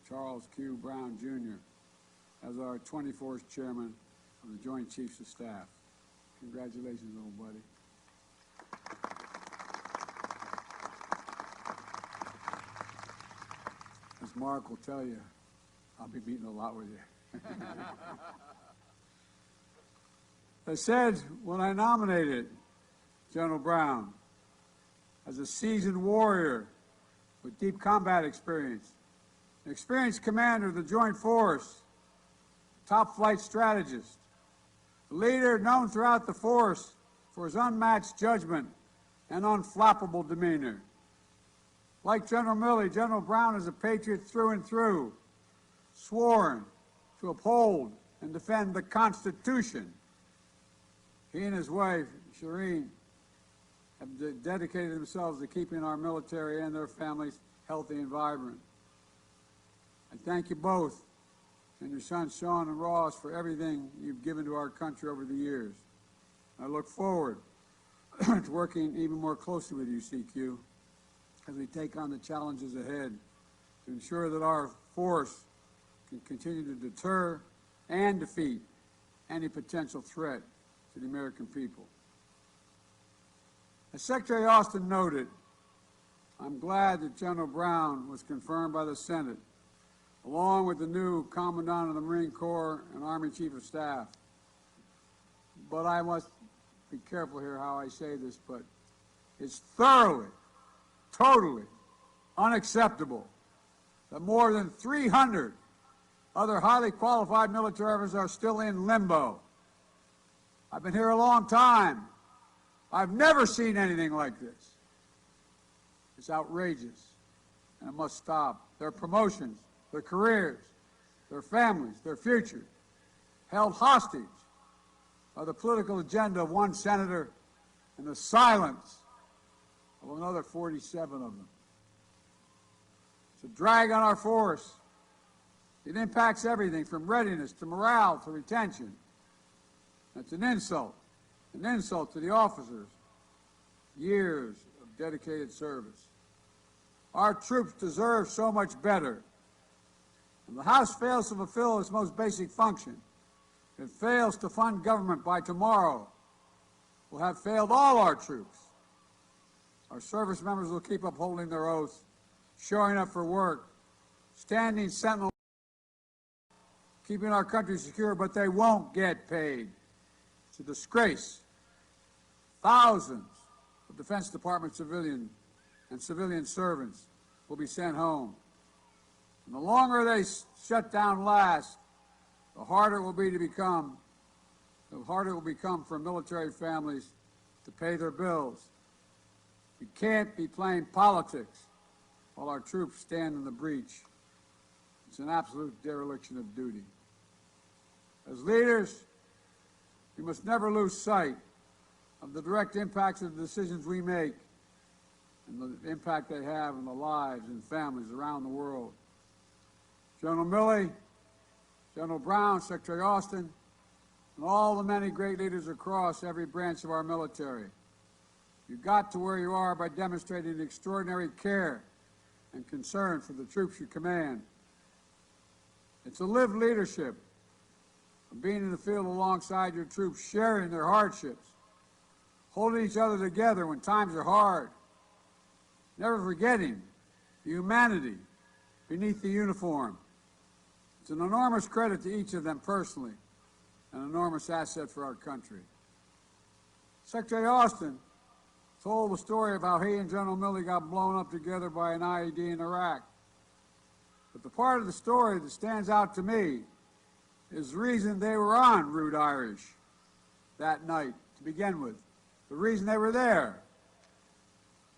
Speaker 7: Charles Q. Brown, Jr., as our 24th Chairman of the Joint Chiefs of Staff. Congratulations, old buddy. As Mark will tell you, I'll be meeting a lot with you. I said when I nominated General Brown as a seasoned warrior with deep combat experience, an experienced commander of the Joint Force, top flight strategist, a leader known throughout the force for his unmatched judgment and unflappable demeanor. Like General Milley, General Brown is a patriot through and through, sworn to uphold and defend the Constitution. He and his wife, Shireen, have dedicated themselves to keeping our military and their families healthy and vibrant. I thank you both and your sons Sean and Ross for everything you've given to our country over the years. I look forward to working even more closely with you, CQ, as we take on the challenges ahead to ensure that our force can continue to deter and defeat any potential threat to the American people. As Secretary Austin noted, I'm glad that General Brown was confirmed by the Senate, along with the new Commandant of the Marine Corps and Army Chief of Staff. But I must be careful here how I say this, but it's thoroughly, totally unacceptable that more than 300 other highly qualified military officers are still in limbo. I've been here a long time. I've never seen anything like this. It's outrageous, and it must stop. Their promotions, their careers, their families, their future, held hostage by the political agenda of one senator and the silence of another 47 of them. It's a drag on our force. It impacts everything from readiness to morale to retention. That's an insult to the officers. Years of dedicated service. Our troops deserve so much better. And the House fails to fulfill its most basic function. If it fails to fund government by tomorrow, we'll have failed all our troops. Our service members will keep upholding their oaths, showing up for work, standing sentinel, keeping our country secure, but they won't get paid. It's a disgrace. Thousands of Defense Department civilian servants will be sent home. And the longer they shut down last, the harder it will become for military families to pay their bills. We can't be playing politics while our troops stand in the breach. It's an absolute dereliction of duty. As leaders, we must never lose sight of the direct impacts of the decisions we make and the impact they have on the lives and families around the world. General Milley, General Brown, Secretary Austin, and all the many great leaders across every branch of our military. You got to where you are by demonstrating extraordinary care and concern for the troops you command. It's a lived leadership of being in the field alongside your troops, sharing their hardships, holding each other together when times are hard, never forgetting the humanity beneath the uniform. It's an enormous credit to each of them personally, an enormous asset for our country. Secretary Austin told the story of how he and General Milley got blown up together by an IED in Iraq. But the part of the story that stands out to me is the reason they were on Route Irish that night to begin with, the reason they were there.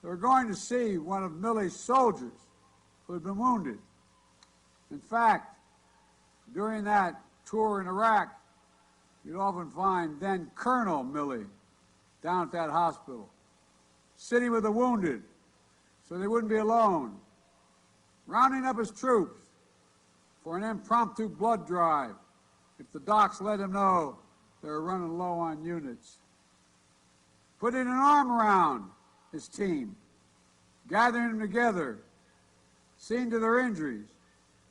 Speaker 7: They were going to see one of Milley's soldiers who had been wounded. In fact, during that tour in Iraq, you'd often find then Colonel Milley down at that hospital, sitting with the wounded so they wouldn't be alone, rounding up his troops for an impromptu blood drive if the docs let him know they were running low on units, putting an arm around his team, gathering them together, seeing to their injuries,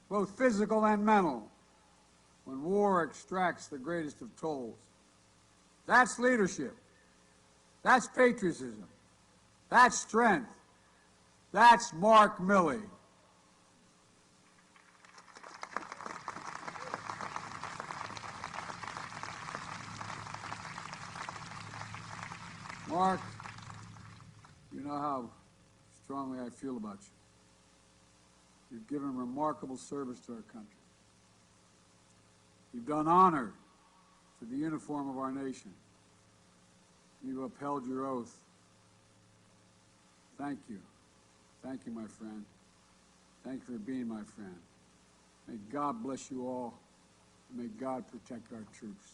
Speaker 7: both physical and mental, when war extracts the greatest of tolls. That's leadership. That's patriotism. That's strength. That's Mark Milley. Mark, you know how strongly I feel about you. You've given remarkable service to our country. You've done honor to the uniform of our nation. You've upheld your oath. Thank you. Thank you, my friend. Thank you for being my friend. May God bless you all, and may God protect our troops.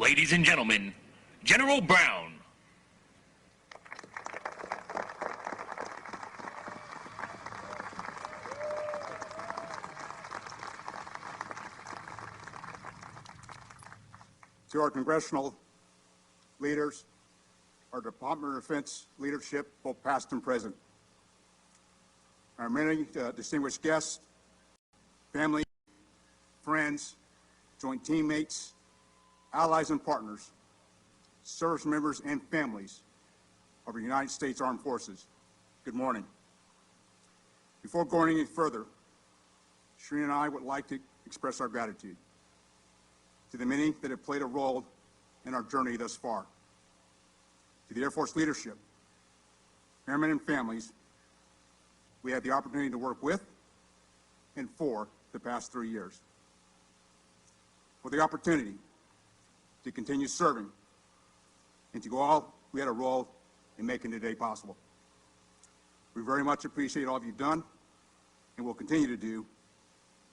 Speaker 1: ladies and gentlemen, General Brown.
Speaker 5: To our congressional leaders, our Department of Defense leadership, both past and present, our many distinguished guests, family, friends, joint teammates, allies and partners, service members and families of our United States Armed Forces, good morning. Before going any further, Shereen and I would like to express our gratitude to the many that have played a role in our journey thus far. To the Air Force leadership, airmen and families we had the opportunity to work with and for the past 3 years. For the opportunity to continue serving and to all who had a role in making today possible. We very much appreciate all you've done and will continue to do,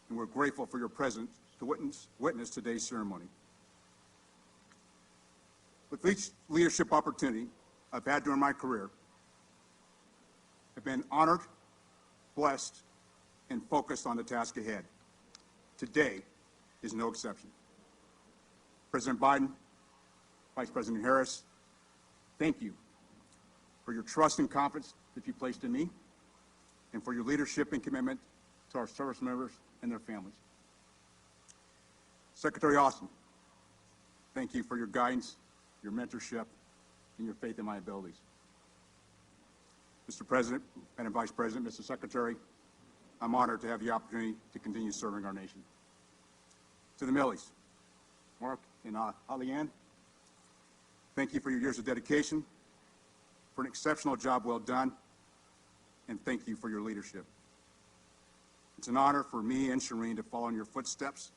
Speaker 5: and we're grateful for your presence to witness today's ceremony. With each leadership opportunity I've had during my career, I've been honored, blessed, and focused on the task ahead. Today is no exception. President Biden, Vice President Harris, thank you for your trust and confidence that you placed in me and for your leadership and commitment to our service members and their families. Secretary Austin, thank you for your guidance, your mentorship, and your faith in my abilities. Mr. President and Vice President, Mr. Secretary, I'm honored to have the opportunity to continue serving our nation. To the Millies, Mark and Alianne, thank you for your years of dedication, for an exceptional job well done, and thank you for your leadership. It's an honor for me and Shereen to follow in your footsteps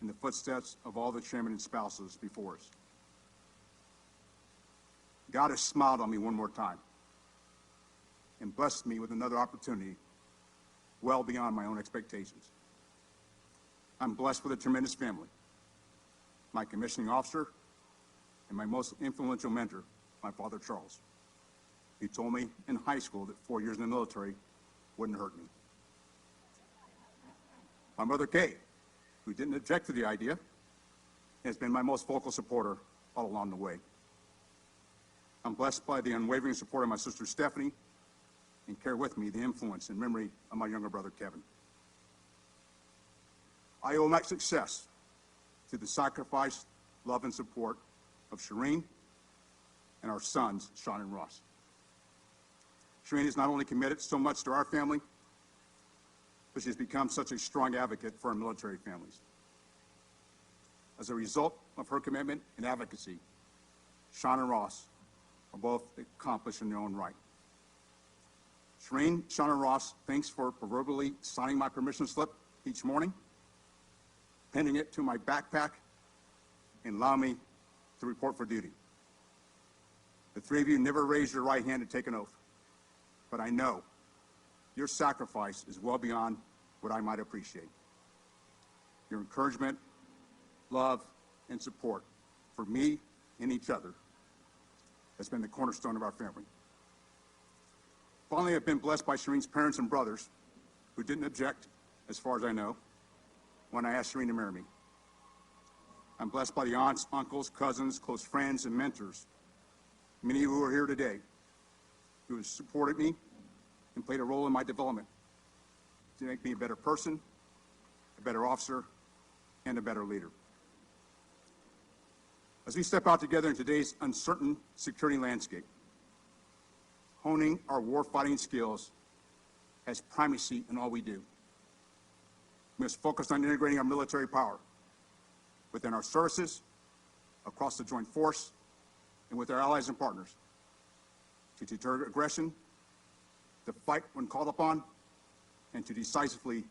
Speaker 5: and the footsteps of all the chairmen and spouses before us. God has smiled on me one more time and blessed me with another opportunity well beyond my own expectations. I'm blessed with a tremendous family, my commissioning officer, and my most influential mentor, my father, Charles. He told me in high school that 4 years in the military wouldn't hurt me. My mother, Kay, who didn't object to the idea, has been my most vocal supporter all along the way. I'm blessed by the unwavering support of my sister, Stephanie, and carry with me the influence and memory of my younger brother, Kevin. I owe my success to the sacrifice, love, and support of Shereen and our sons, Sean and Ross. Shereen is not only committed so much to our family, but she's become such a strong advocate for our military families. As a result of her commitment and advocacy, Sean and Ross are both accomplished in their own right. Shereen, Sean, and Ross, thanks for proverbially signing my permission slip each morning, pinning it to my backpack, and allowing me to report for duty. The three of you never raised your right hand to take an oath, but I know your sacrifice is well beyond what I might appreciate. Your encouragement, love, and support for me and each other has been the cornerstone of our family. Finally, I've been blessed by Shereen's parents and brothers who didn't object, as far as I know, when I asked Shereen to marry me. I'm blessed by the aunts, uncles, cousins, close friends, and mentors, many who are here today, who have supported me and played a role in my development to make me a better person, a better officer, and a better leader. As we step out together in today's uncertain security landscape, honing our warfighting skills has primacy in all we do. We must focus on integrating our military power within our services, across the joint force, and with our allies and partners to deter aggression, to fight when called upon, and to decisively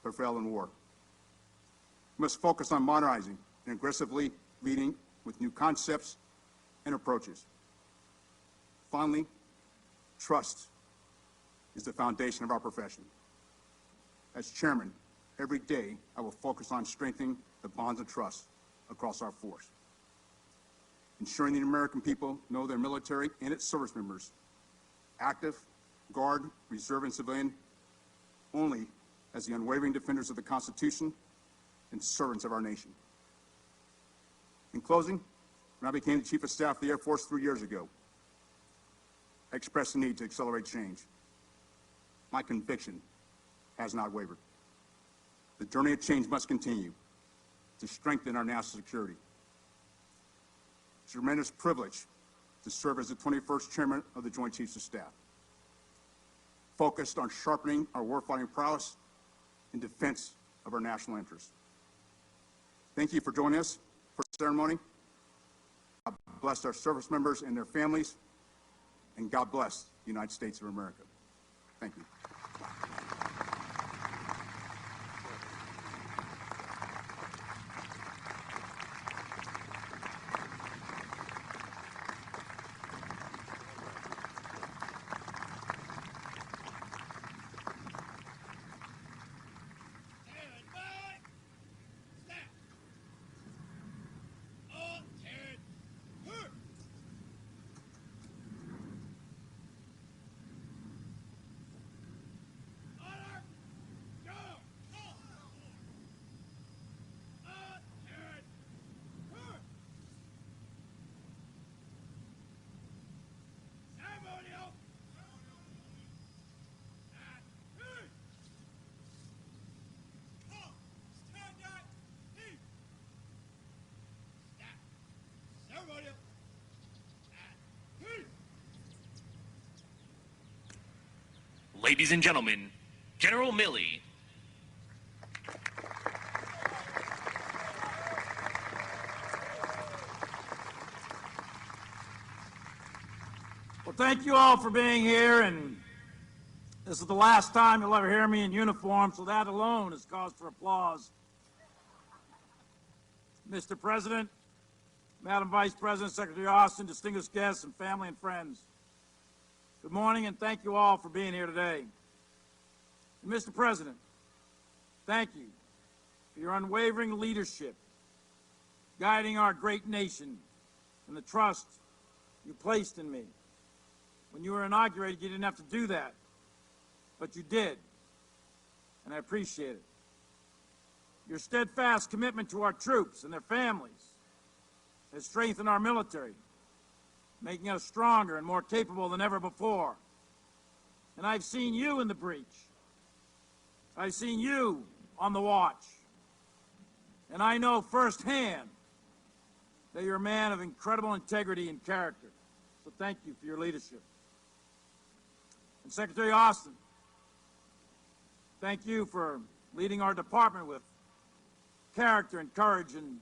Speaker 5: prevail in war. We must focus on modernizing and aggressively leading with new concepts and approaches. Finally, trust is the foundation of our profession. As chairman, every day I will focus on strengthening the bonds of trust across our force. ensuring the American people know their military and its service members, active, Guard, Reserve, and civilian, only as the unwavering defenders of the Constitution and servants of our nation. In closing, when I became the Chief of Staff of the Air Force 3 years ago, I expressed the need to accelerate change. My conviction has not wavered. The journey of change must continue to strengthen our national security. It's a tremendous privilege to serve as the 21st Chairman of the Joint Chiefs of Staff, focused on sharpening our warfighting prowess in defense of our national interests. Thank you for joining us for the ceremony. God bless our service members and their families, and God bless the United States of America. Thank you.
Speaker 1: Ladies and gentlemen, General Milley.
Speaker 8: Well, thank you all for being here, and this is the last time you'll ever hear me in uniform, so that alone is cause for applause. Mr. President, Madam Vice President, Secretary Austin, distinguished guests, and family and friends, good morning, and thank you all for being here today. And Mr. President, thank you for your unwavering leadership, guiding our great nation, and the trust you placed in me. When you were inaugurated, you didn't have to do that, but you did, and I appreciate it. Your steadfast commitment to our troops and their families has strengthened our military, making us stronger and more capable than ever before. And I've seen you in the breach. I've seen you on the watch. And I know firsthand that you're a man of incredible integrity and character. So thank you for your leadership. And Secretary Austin, thank you for leading our department with character and courage and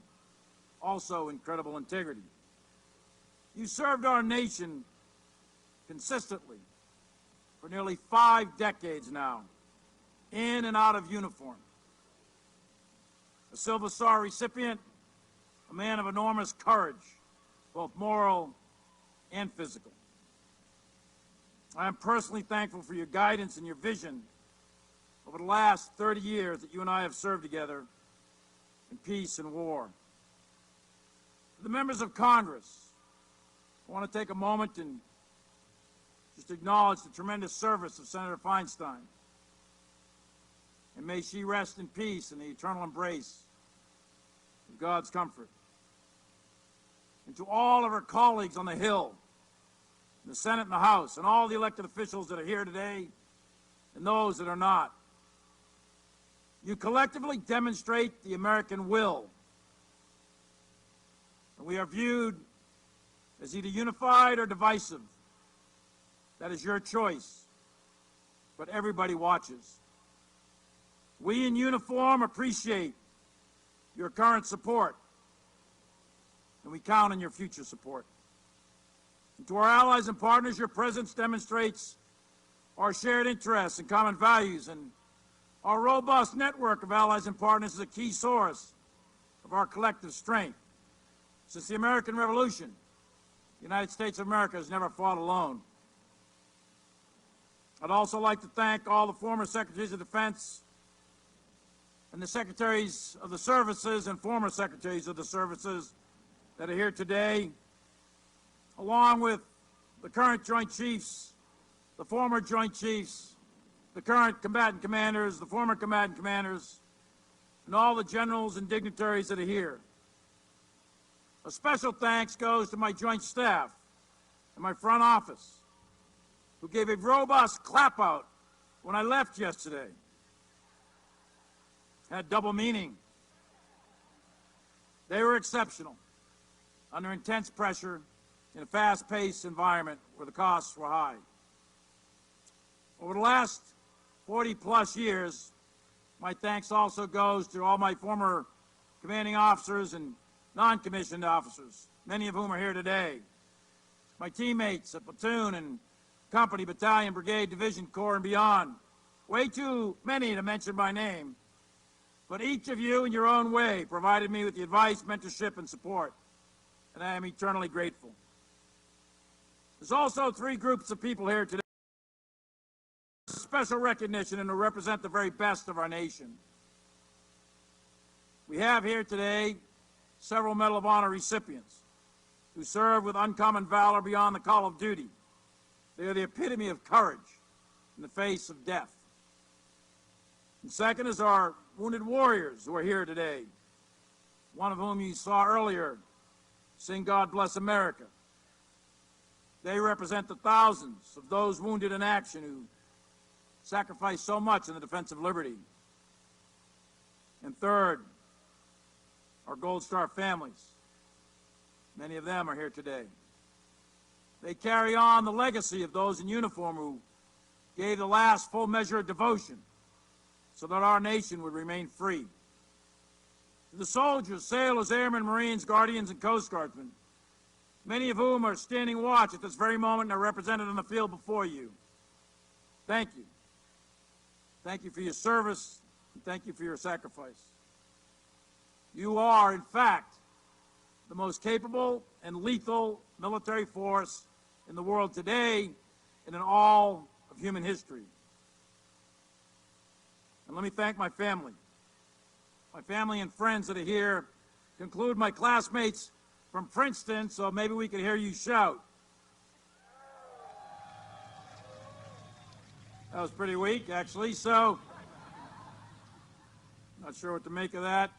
Speaker 8: also incredible integrity. You served our nation consistently for nearly 5 decades now, in and out of uniform. A Silver Star recipient, a man of enormous courage, both moral and physical. I am personally thankful for your guidance and your vision over the last 30 years that you and I have served together in peace and war. To the members of Congress, I want to take a moment and just acknowledge the tremendous service of Senator Feinstein. And may she rest in peace in the eternal embrace of God's comfort. And to all of her colleagues on the Hill, in the Senate and the House, and all the elected officials that are here today, and those that are not, you collectively demonstrate the American will. And we are viewed as either unified or divisive. That is your choice. But everybody watches. We in uniform appreciate your current support, and we count on your future support. And to our allies and partners, your presence demonstrates our shared interests and common values, and our robust network of allies and partners is a key source of our collective strength. Since the American Revolution, the United States of America has never fought alone. I'd also like to thank all the former Secretaries of Defense and the Secretaries of the Services and former Secretaries of the Services that are here today along with the current Joint Chiefs, the former Joint Chiefs, the current combatant commanders, the former combatant commanders, and all the generals and dignitaries that are here. A special thanks goes to my joint staff and my front office, who gave a robust clap-out when I left yesterday. Had double meaning. They were exceptional under intense pressure in a fast-paced environment where the costs were high. Over the last 40-plus years, my thanks also goes to all my former commanding officers and non-commissioned officers, many of whom are here today. My teammates at platoon and company, battalion, brigade, division, corps, and beyond. Way too many to mention by name, but each of you in your own way provided me with the advice, mentorship, and support, and I am eternally grateful. There's also three groups of people here today. Special recognition and to represent the very best of our nation. We have here today several Medal of Honor recipients who served with uncommon valor beyond the call of duty. They are the epitome of courage in the face of death. And second is our wounded warriors who are here today, one of whom you saw earlier sing God Bless America. They represent the thousands of those wounded in action who sacrificed so much in the defense of liberty. And third, our Gold Star families. Many of them are here today. They carry on the legacy of those in uniform who gave the last full measure of devotion so that our nation would remain free. To the soldiers, sailors, airmen, Marines, Guardians, and Coast Guardsmen, many of whom are standing watch at this very moment and are represented on the field before you, thank you. Thank you for your service, and thank you for your sacrifice. You are, in fact, the most capable and lethal military force in the world today and in all of human history. And let me thank my family and friends that are here, to include my classmates from Princeton, so maybe we could hear you shout. That was pretty weak, actually, so not sure what to make of that.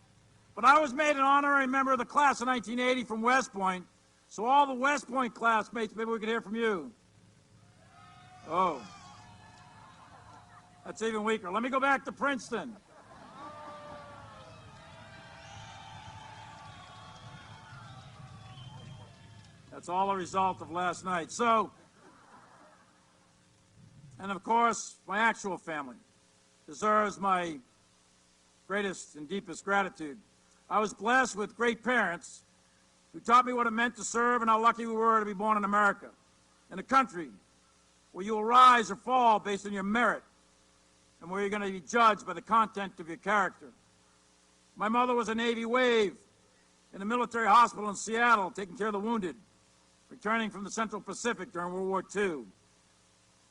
Speaker 8: But I was made an honorary member of the class of 1980 from West Point, so all the West Point classmates, maybe we could hear from you. Oh, that's even weaker. Let me go back to Princeton. That's all a result of last night. So, and of course, my actual family deserves my greatest and deepest gratitude. I was blessed with great parents who taught me what it meant to serve and how lucky we were to be born in America, in a country where you will rise or fall based on your merit and where you're going to be judged by the content of your character. My mother was a Navy wave in a military hospital in Seattle, taking care of the wounded, returning from the Central Pacific during World War II.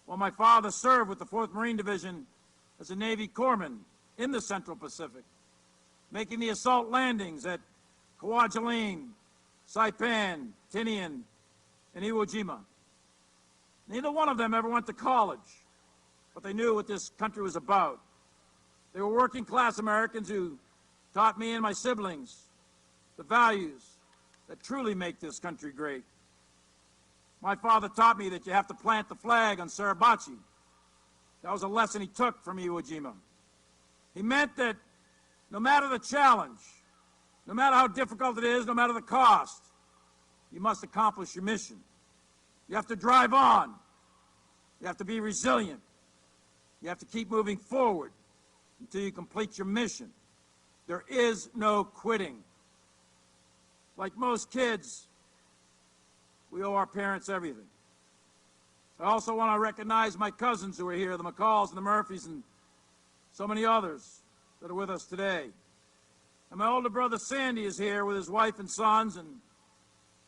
Speaker 8: While my father served with the 4th Marine Division as a Navy corpsman in the Central Pacific, making the assault landings at Kwajalein, Saipan, Tinian, and Iwo Jima. Neither one of them ever went to college, but they knew what this country was about. They were working-class Americans who taught me and my siblings the values that truly make this country great. My father taught me that you have to plant the flag on Suribachi. That was a lesson he took from Iwo Jima. He meant that no matter the challenge, no matter how difficult it is, no matter the cost, you must accomplish your mission. You have to drive on. You have to be resilient. You have to keep moving forward until you complete your mission. There is no quitting. Like most kids, we owe our parents everything. I also want to recognize my cousins who are here, the McCalls and the Murphys and so many others that are with us today. And my older brother Sandy is here with his wife and sons, and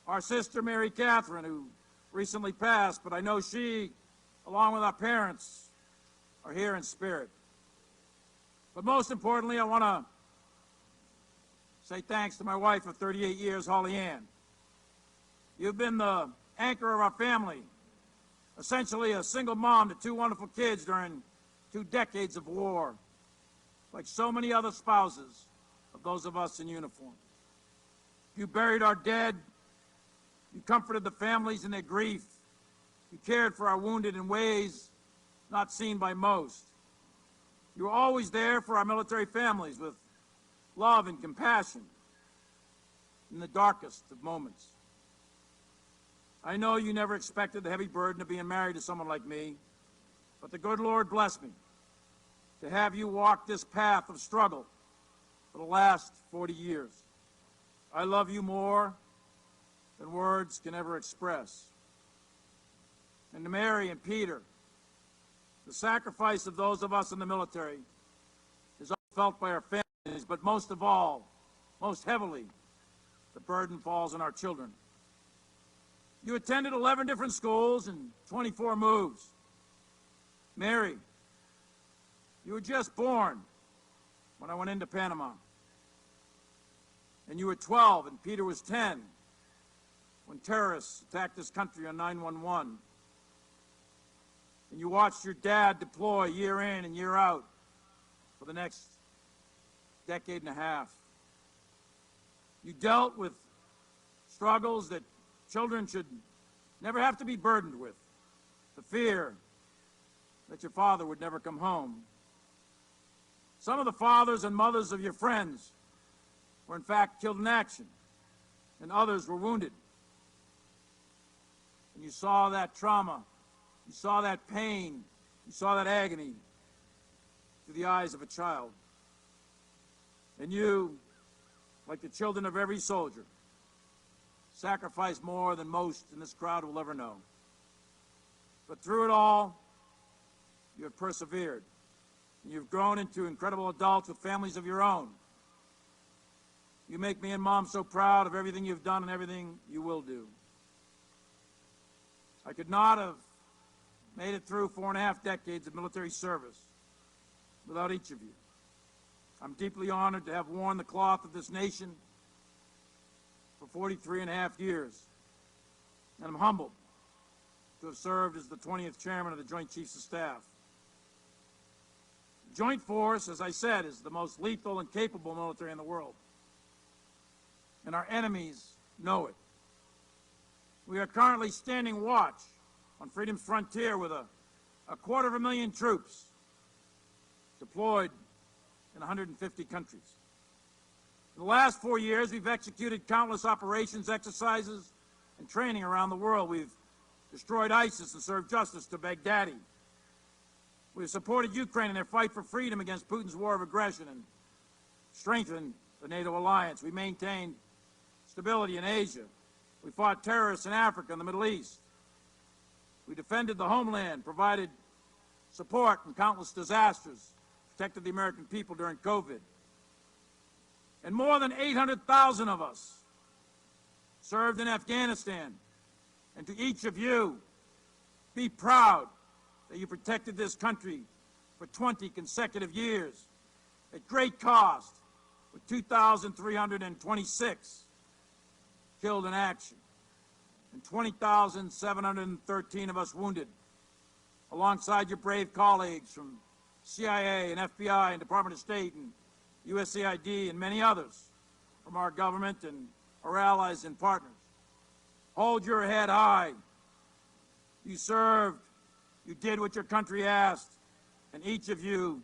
Speaker 8: our sister Mary Catherine, who recently passed, but I know she, along with our parents, are here in spirit. But most importantly, I want to say thanks to my wife of 38 years, Holly Ann. You've been the anchor of our family, essentially a single mom to two wonderful kids during 2 decades of war, like so many other spouses of those of us in uniform. You buried our dead. You comforted the families in their grief. You cared for our wounded in ways not seen by most. You were always there for our military families with love and compassion in the darkest of moments. I know you never expected the heavy burden of being married to someone like me, but the good Lord blessed me to have you walk this path of struggle for the last 40 years. I love you more than words can ever express. And to Mary and Peter, the sacrifice of those of us in the military is felt by our families, but most of all, most heavily, the burden falls on our children. You attended 11 different schools and 24 moves. Mary, you were just born when I went into Panama. And you were 12 and Peter was 10 when terrorists attacked this country on 9/11. And you watched your dad deploy year in and year out for the next decade and a half. You dealt with struggles that children should never have to be burdened with. The fear that your father would never come home. Some of the fathers and mothers of your friends were in fact killed in action, and others were wounded. And you saw that trauma, you saw that pain, you saw that agony through the eyes of a child. And you, like the children of every soldier, sacrificed more than most in this crowd will ever know. But through it all, you have persevered. And you've grown into incredible adults with families of your own. You make me and Mom so proud of everything you've done and everything you will do. I could not have made it through 4.5 decades of military service without each of you. I'm deeply honored to have worn the cloth of this nation for 43.5 years, and I'm humbled to have served as the 20th Chairman of the Joint Chiefs of Staff. The Joint Force, as I said, is the most lethal and capable military in the world, and our enemies know it. We are currently standing watch on freedom's frontier with a 250,000 troops deployed in 150 countries. In the last 4 years, we've executed countless operations, exercises, and training around the world. We've destroyed ISIS and served justice to Baghdadi. We've supported Ukraine in their fight for freedom against Putin's war of aggression and strengthened the NATO alliance. We maintained stability in Asia. We fought terrorists in Africa and the Middle East. We defended the homeland, provided support in countless disasters, protected the American people during COVID. And more than 800,000 of us served in Afghanistan. And to each of you, be proud that you protected this country for 20 consecutive years at great cost, with 2,326 killed in action and 20,713 of us wounded, alongside your brave colleagues from CIA and FBI and Department of State and USAID and many others from our government and our allies and partners. Hold your head high. You served, you did what your country asked, and each of you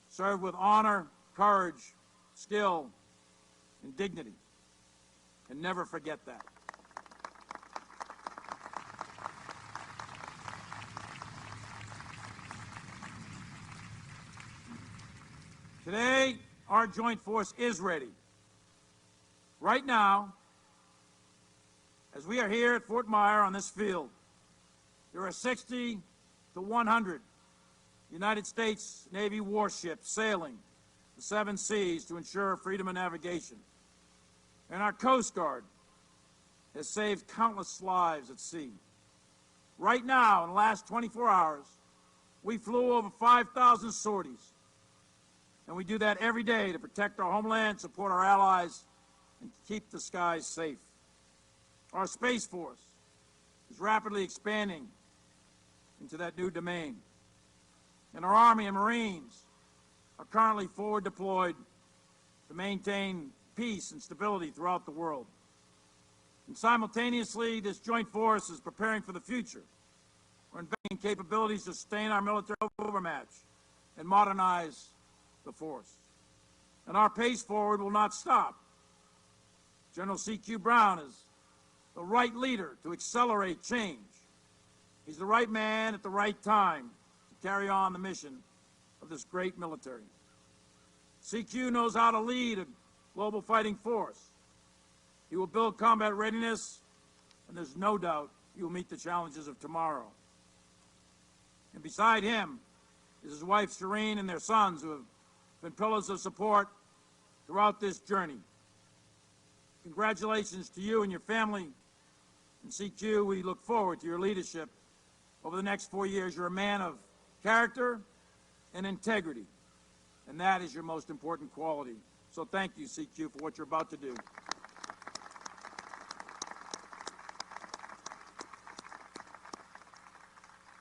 Speaker 8: served with honor, courage, skill, and dignity. And never forget that. Today, our joint force is ready. Right now, as we are here at Fort Myer on this field, there are 60 to 100 United States Navy warships sailing the 7 seas to ensure freedom of navigation. And our Coast Guard has saved countless lives at sea. Right now, in the last 24 hours, we flew over 5,000 sorties. And we do that every day to protect our homeland, support our allies, and keep the skies safe. Our Space Force is rapidly expanding into that new domain. And our Army and Marines are currently forward deployed to maintain peace and stability throughout the world. And simultaneously, this joint force is preparing for the future. We're investing in capabilities to sustain our military overmatch and modernize the force. And our pace forward will not stop. General C.Q. Brown is the right leader to accelerate change. He's the right man at the right time to carry on the mission of this great military. CQ knows how to lead a global fighting force. He will build combat readiness, and there's no doubt he will meet the challenges of tomorrow. And beside him is his wife, Shireen, and their sons, who have been pillars of support throughout this journey. Congratulations to you and your family. And CQ, we look forward to your leadership over the next 4 years. You're a man of character and integrity, and that is your most important quality. So thank you, CQ, for what you're about to do.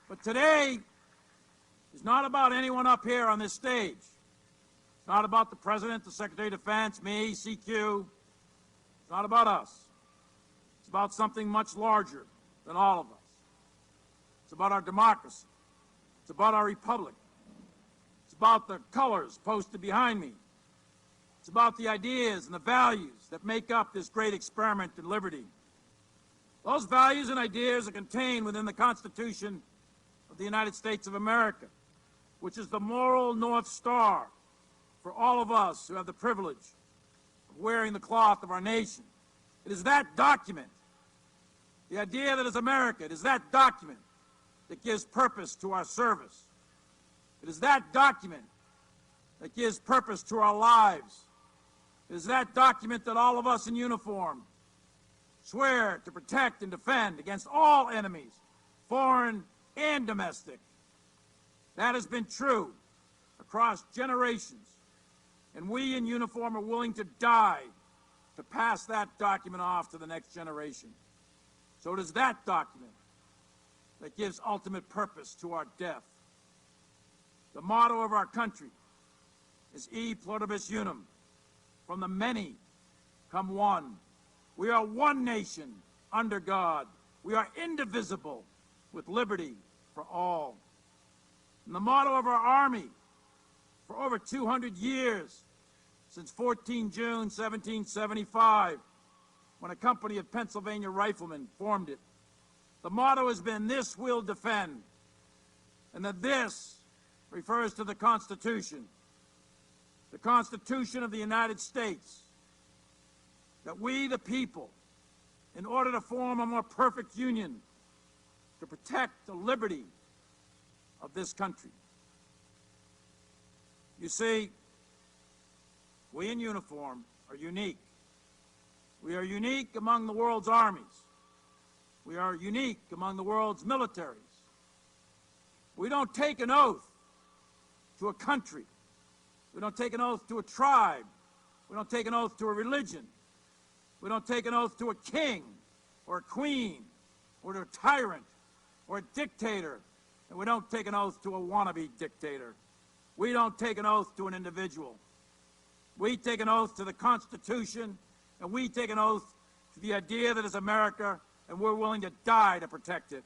Speaker 8: But today is not about anyone up here on this stage. It's not about the President, the Secretary of Defense, me, CQ. It's not about us. It's about something much larger than all of us. It's about our democracy. It's about our republic. It's about the colors posted behind me. It's about the ideas and the values that make up this great experiment in liberty. Those values and ideas are contained within the Constitution of the United States of America, which is the moral North Star for all of us who have the privilege of wearing the cloth of our nation. It is that document, the idea that is America, it is that document that gives purpose to our service. It is that document that gives purpose to our lives. It is that document that all of us in uniform swear to protect and defend against all enemies, foreign and domestic. That has been true across generations, and we in uniform are willing to die to pass that document off to the next generation. So it is that document that gives ultimate purpose to our death. The motto of our country is E pluribus unum. From the many come one. We are one nation under God. We are indivisible with liberty for all. And the motto of our Army for over 200 years, since 14 June 1775, when a company of Pennsylvania riflemen formed it, the motto has been, "This we'll defend." And the "this" refers to the Constitution of the United States, that we, the people, in order to form a more perfect union, to protect the liberty of this country. You see, we in uniform are unique. We are unique among the world's armies. We are unique among the world's militaries. We don't take an oath to a country. We don't take an oath to a tribe. We don't take an oath to a religion. We don't take an oath to a king or a queen or to a tyrant or a dictator. And we don't take an oath to a wannabe dictator. We don't take an oath to an individual. We take an oath to the Constitution, and we take an oath to the idea that is America, and we're willing to die to protect it.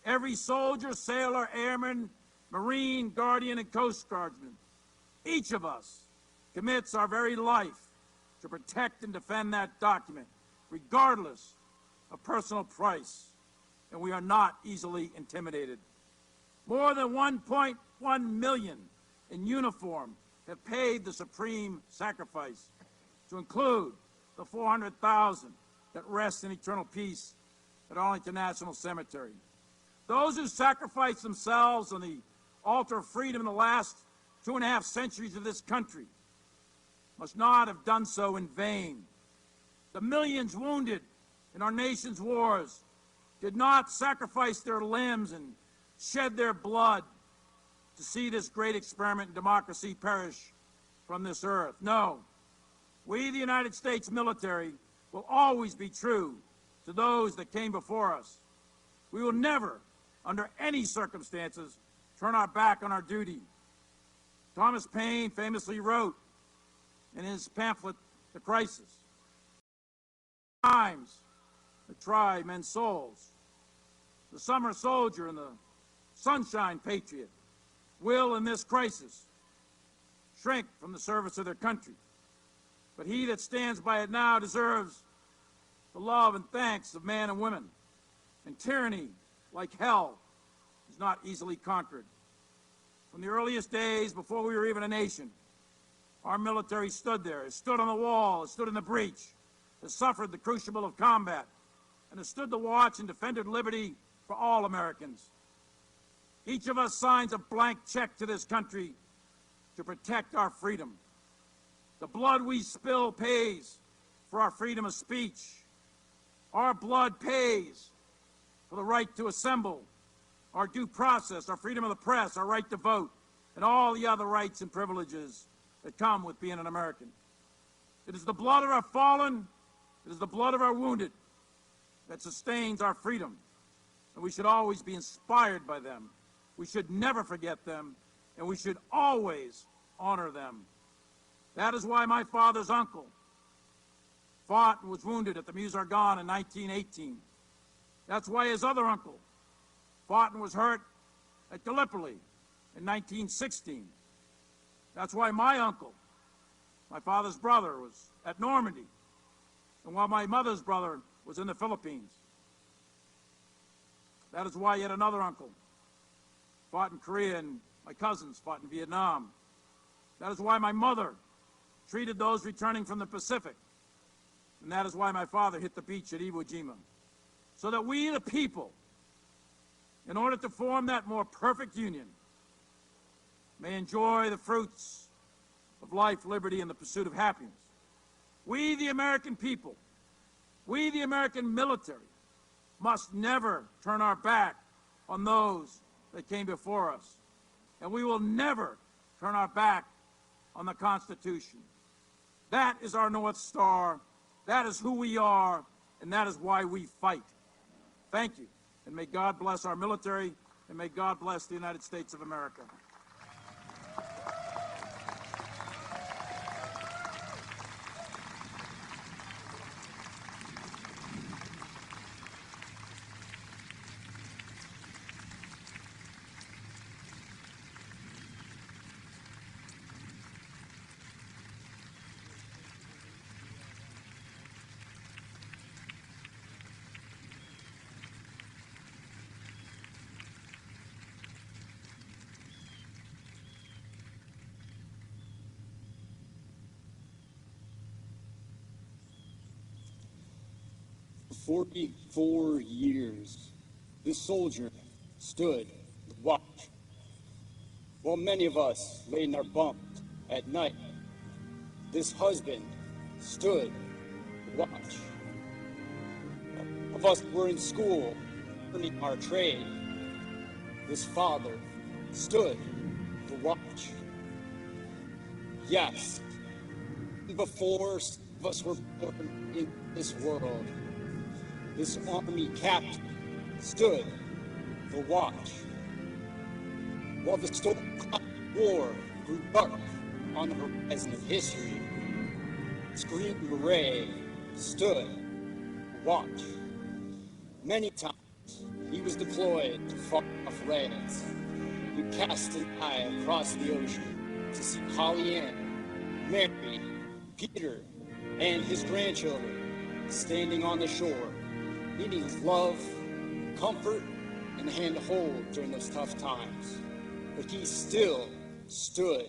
Speaker 8: Every soldier, sailor, airman, Marine, Guardian, and Coast Guardsman, each of us commits our very life to protect and defend that document, regardless of personal price, and we are not easily intimidated. More than 1.1 million in uniform have paid the supreme sacrifice, to include the 400,000 that rest in eternal peace at Arlington National Cemetery. Those who sacrificed themselves on the altar of freedom in the last 2.5 centuries of this country must not have done so in vain. The millions wounded in our nation's wars did not sacrifice their limbs and shed their blood to see this great experiment in democracy perish from this earth. No, we, the United States military, will always be true to those that came before us, We will never, under any circumstances, turn our back on our duty. Thomas Paine famously wrote in his pamphlet, The Crisis, times that try men's souls. The summer soldier and the sunshine patriot will, in this crisis, shrink from the service of their country. But he that stands by it now deserves the love and thanks of men and women. And tyranny, like hell, is not easily conquered. From the earliest days, before we were even a nation, our military stood there. It stood on the wall, it stood in the breach, it suffered the crucible of combat, and it stood the watch and defended liberty for all Americans. Each of us signs a blank check to this country to protect our freedom. The blood we spill pays for our freedom of speech. Our blood pays for the right to assemble, our due process, our freedom of the press, our right to vote, and all the other rights and privileges that come with being an American. It is the blood of our fallen, it is the blood of our wounded that sustains our freedom, and we should always be inspired by them. We should never forget them, and we should always honor them. That is why my father's uncle fought and was wounded at the Meuse-Argonne in 1918. That's why his other uncle fought and was hurt at Gallipoli in 1916. That's why my uncle, my father's brother, was at Normandy, and while my mother's brother was in the Philippines. That is why yet another uncle fought in Korea, and my cousins fought in Vietnam. That is why my mother treated those returning from the Pacific, and that is why my father hit the beach at Iwo Jima. So that we, the people, in order to form that more perfect union, may enjoy the fruits of life, liberty, and the pursuit of happiness. We, the American people, we, the American military, must never turn our back on those that came before us. And we will never turn our back on the Constitution. That is our North Star. That is who we are, and that is why we fight. Thank you, and may God bless our military, and may God bless the United States of America.
Speaker 4: For 44 years, this soldier stood to watch, while many of us lay in our bunks at night. This husband stood to watch. Of us were in school, learning our trade. This father stood to watch. Yes, before some of us were born in this world, this army captain stood to watch. While the storm-clouded war grew dark on the horizon of history, this green beret stood to watch. Many times he was deployed to far-off lands. He cast an eye across the ocean to see Pollyanna, Mary, Peter, and his grandchildren standing on the shore, needing love, comfort, and a hand to hold during those tough times. But he still stood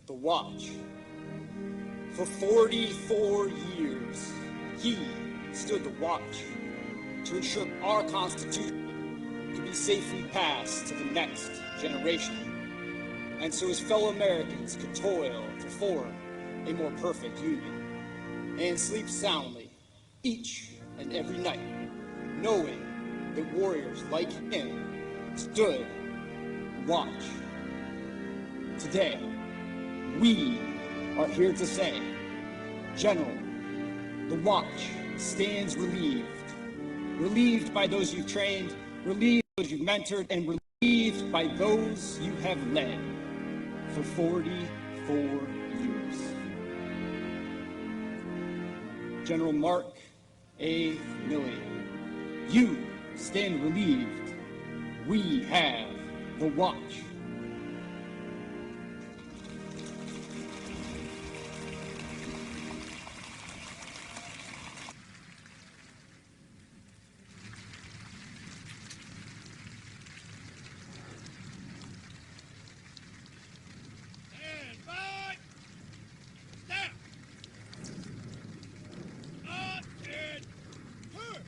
Speaker 4: to watch. For 44 years, he stood to watch to ensure our Constitution could be safely passed to the next generation, and so his fellow Americans could toil to form a more perfect union and sleep soundly each and every night, knowing that warriors like him stood to watch. Today, we are here to say, General, the watch stands relieved. Relieved by those you've trained relieved those you've mentored, and relieved by those you have led for 44 years. General Mark A. Milley, you stand relieved. We have the watch.
Speaker 2: Stand by. Step. Up and turn.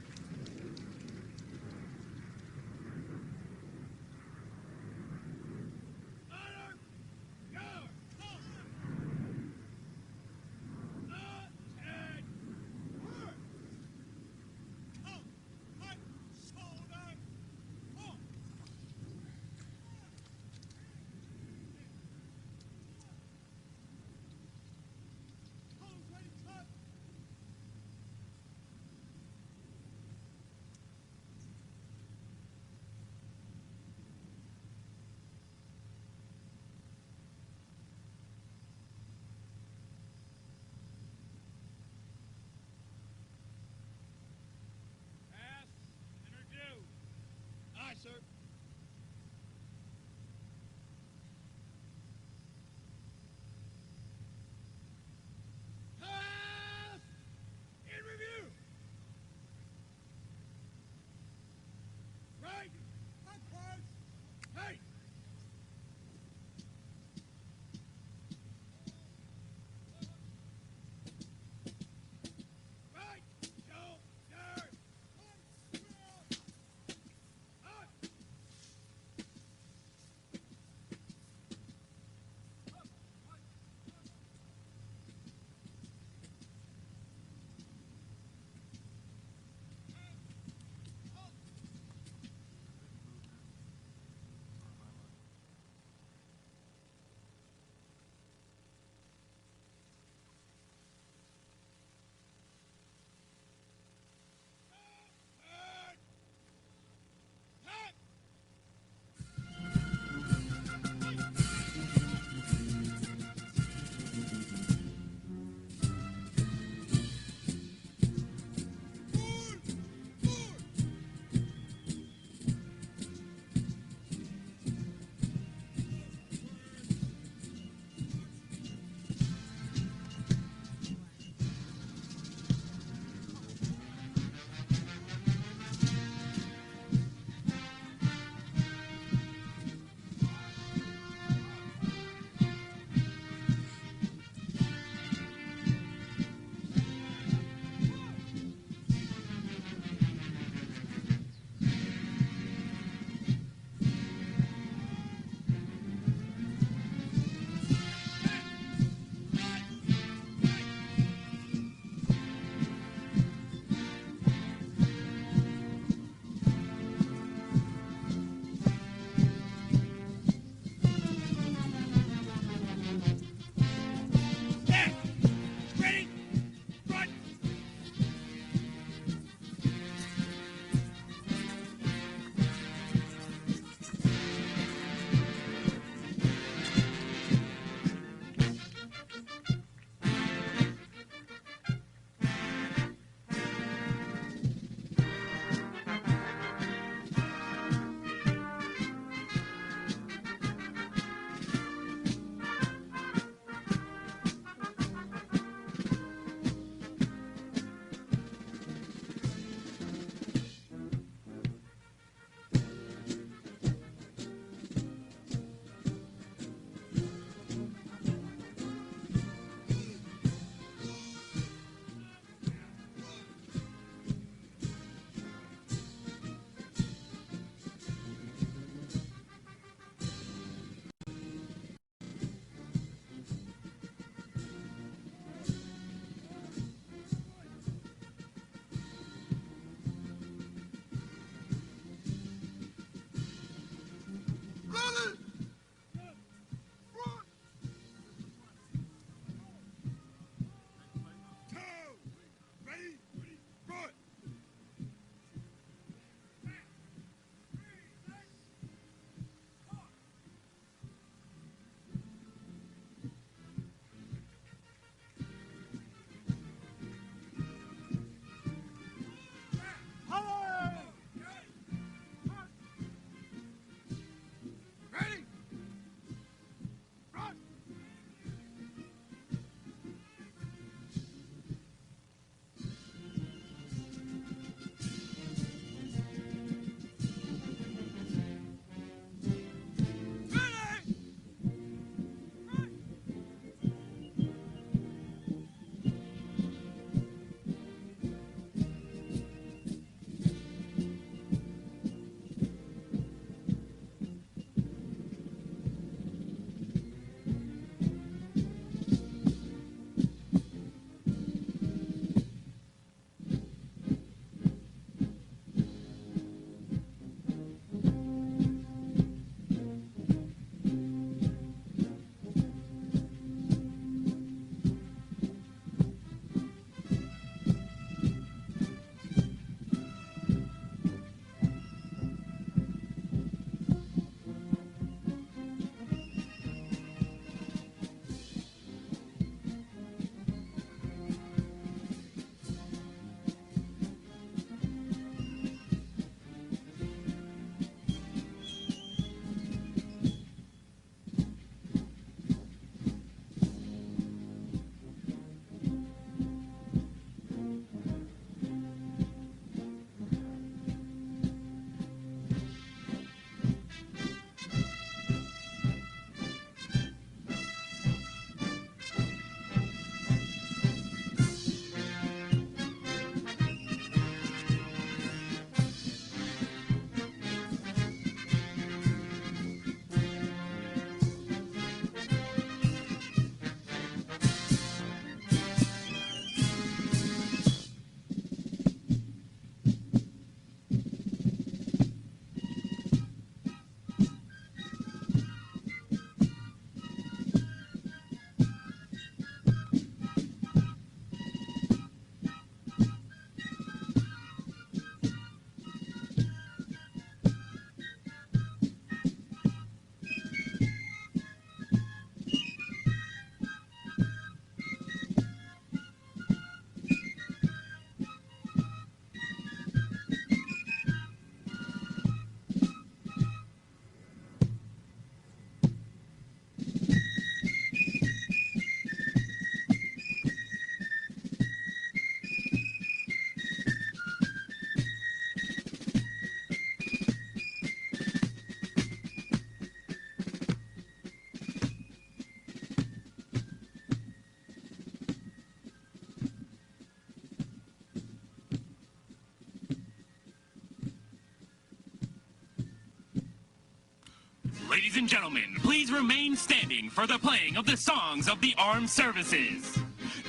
Speaker 1: Ladies and gentlemen, please remain standing for the playing of the songs of the armed services.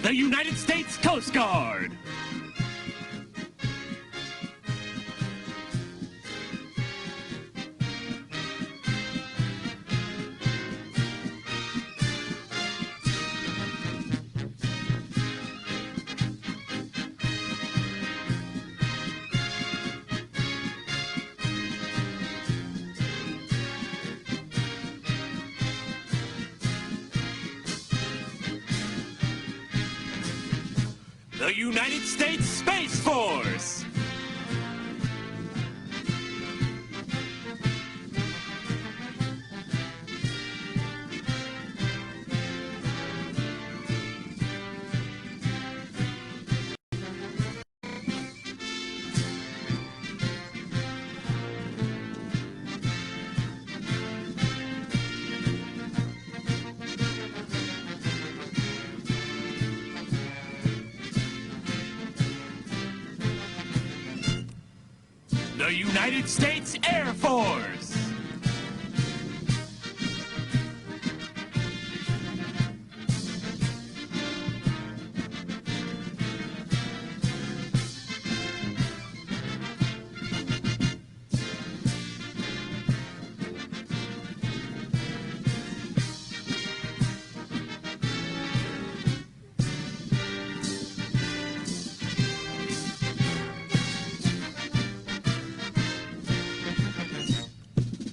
Speaker 1: The United States Coast Guard. The United States Space Force. The United States Air Force.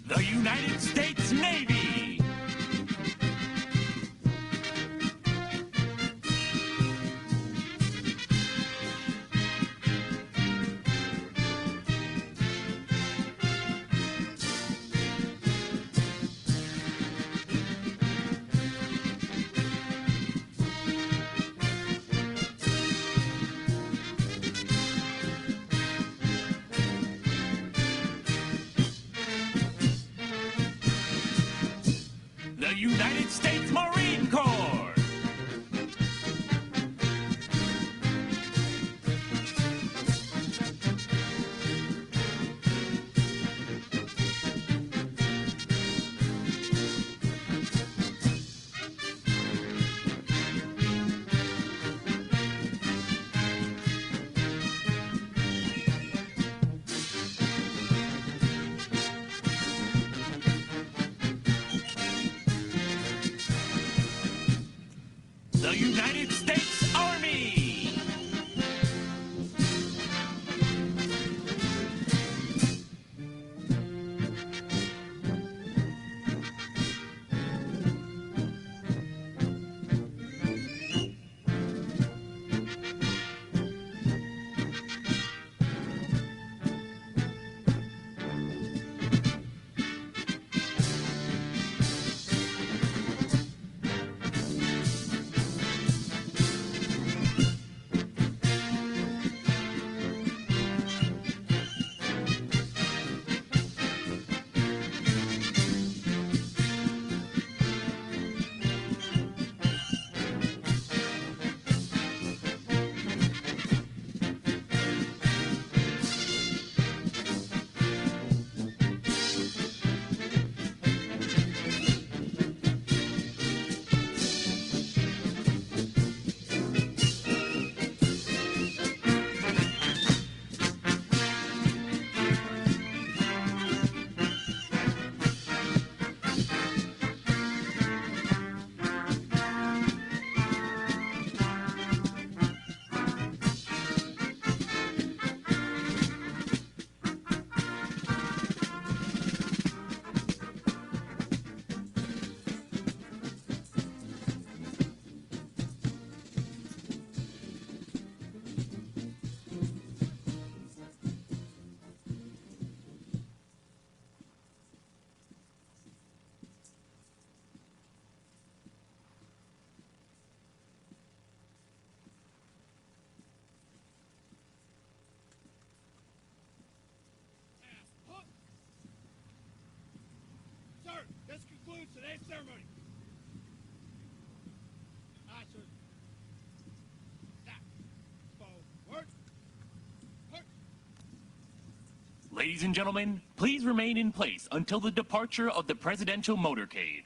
Speaker 1: The United States Navy. The United States Marine Corps. The United States Army.
Speaker 2: Sir, this concludes today's ceremony. Aye, sir. Now, forward.
Speaker 1: Ladies and gentlemen, please remain in place until the departure of the presidential motorcade.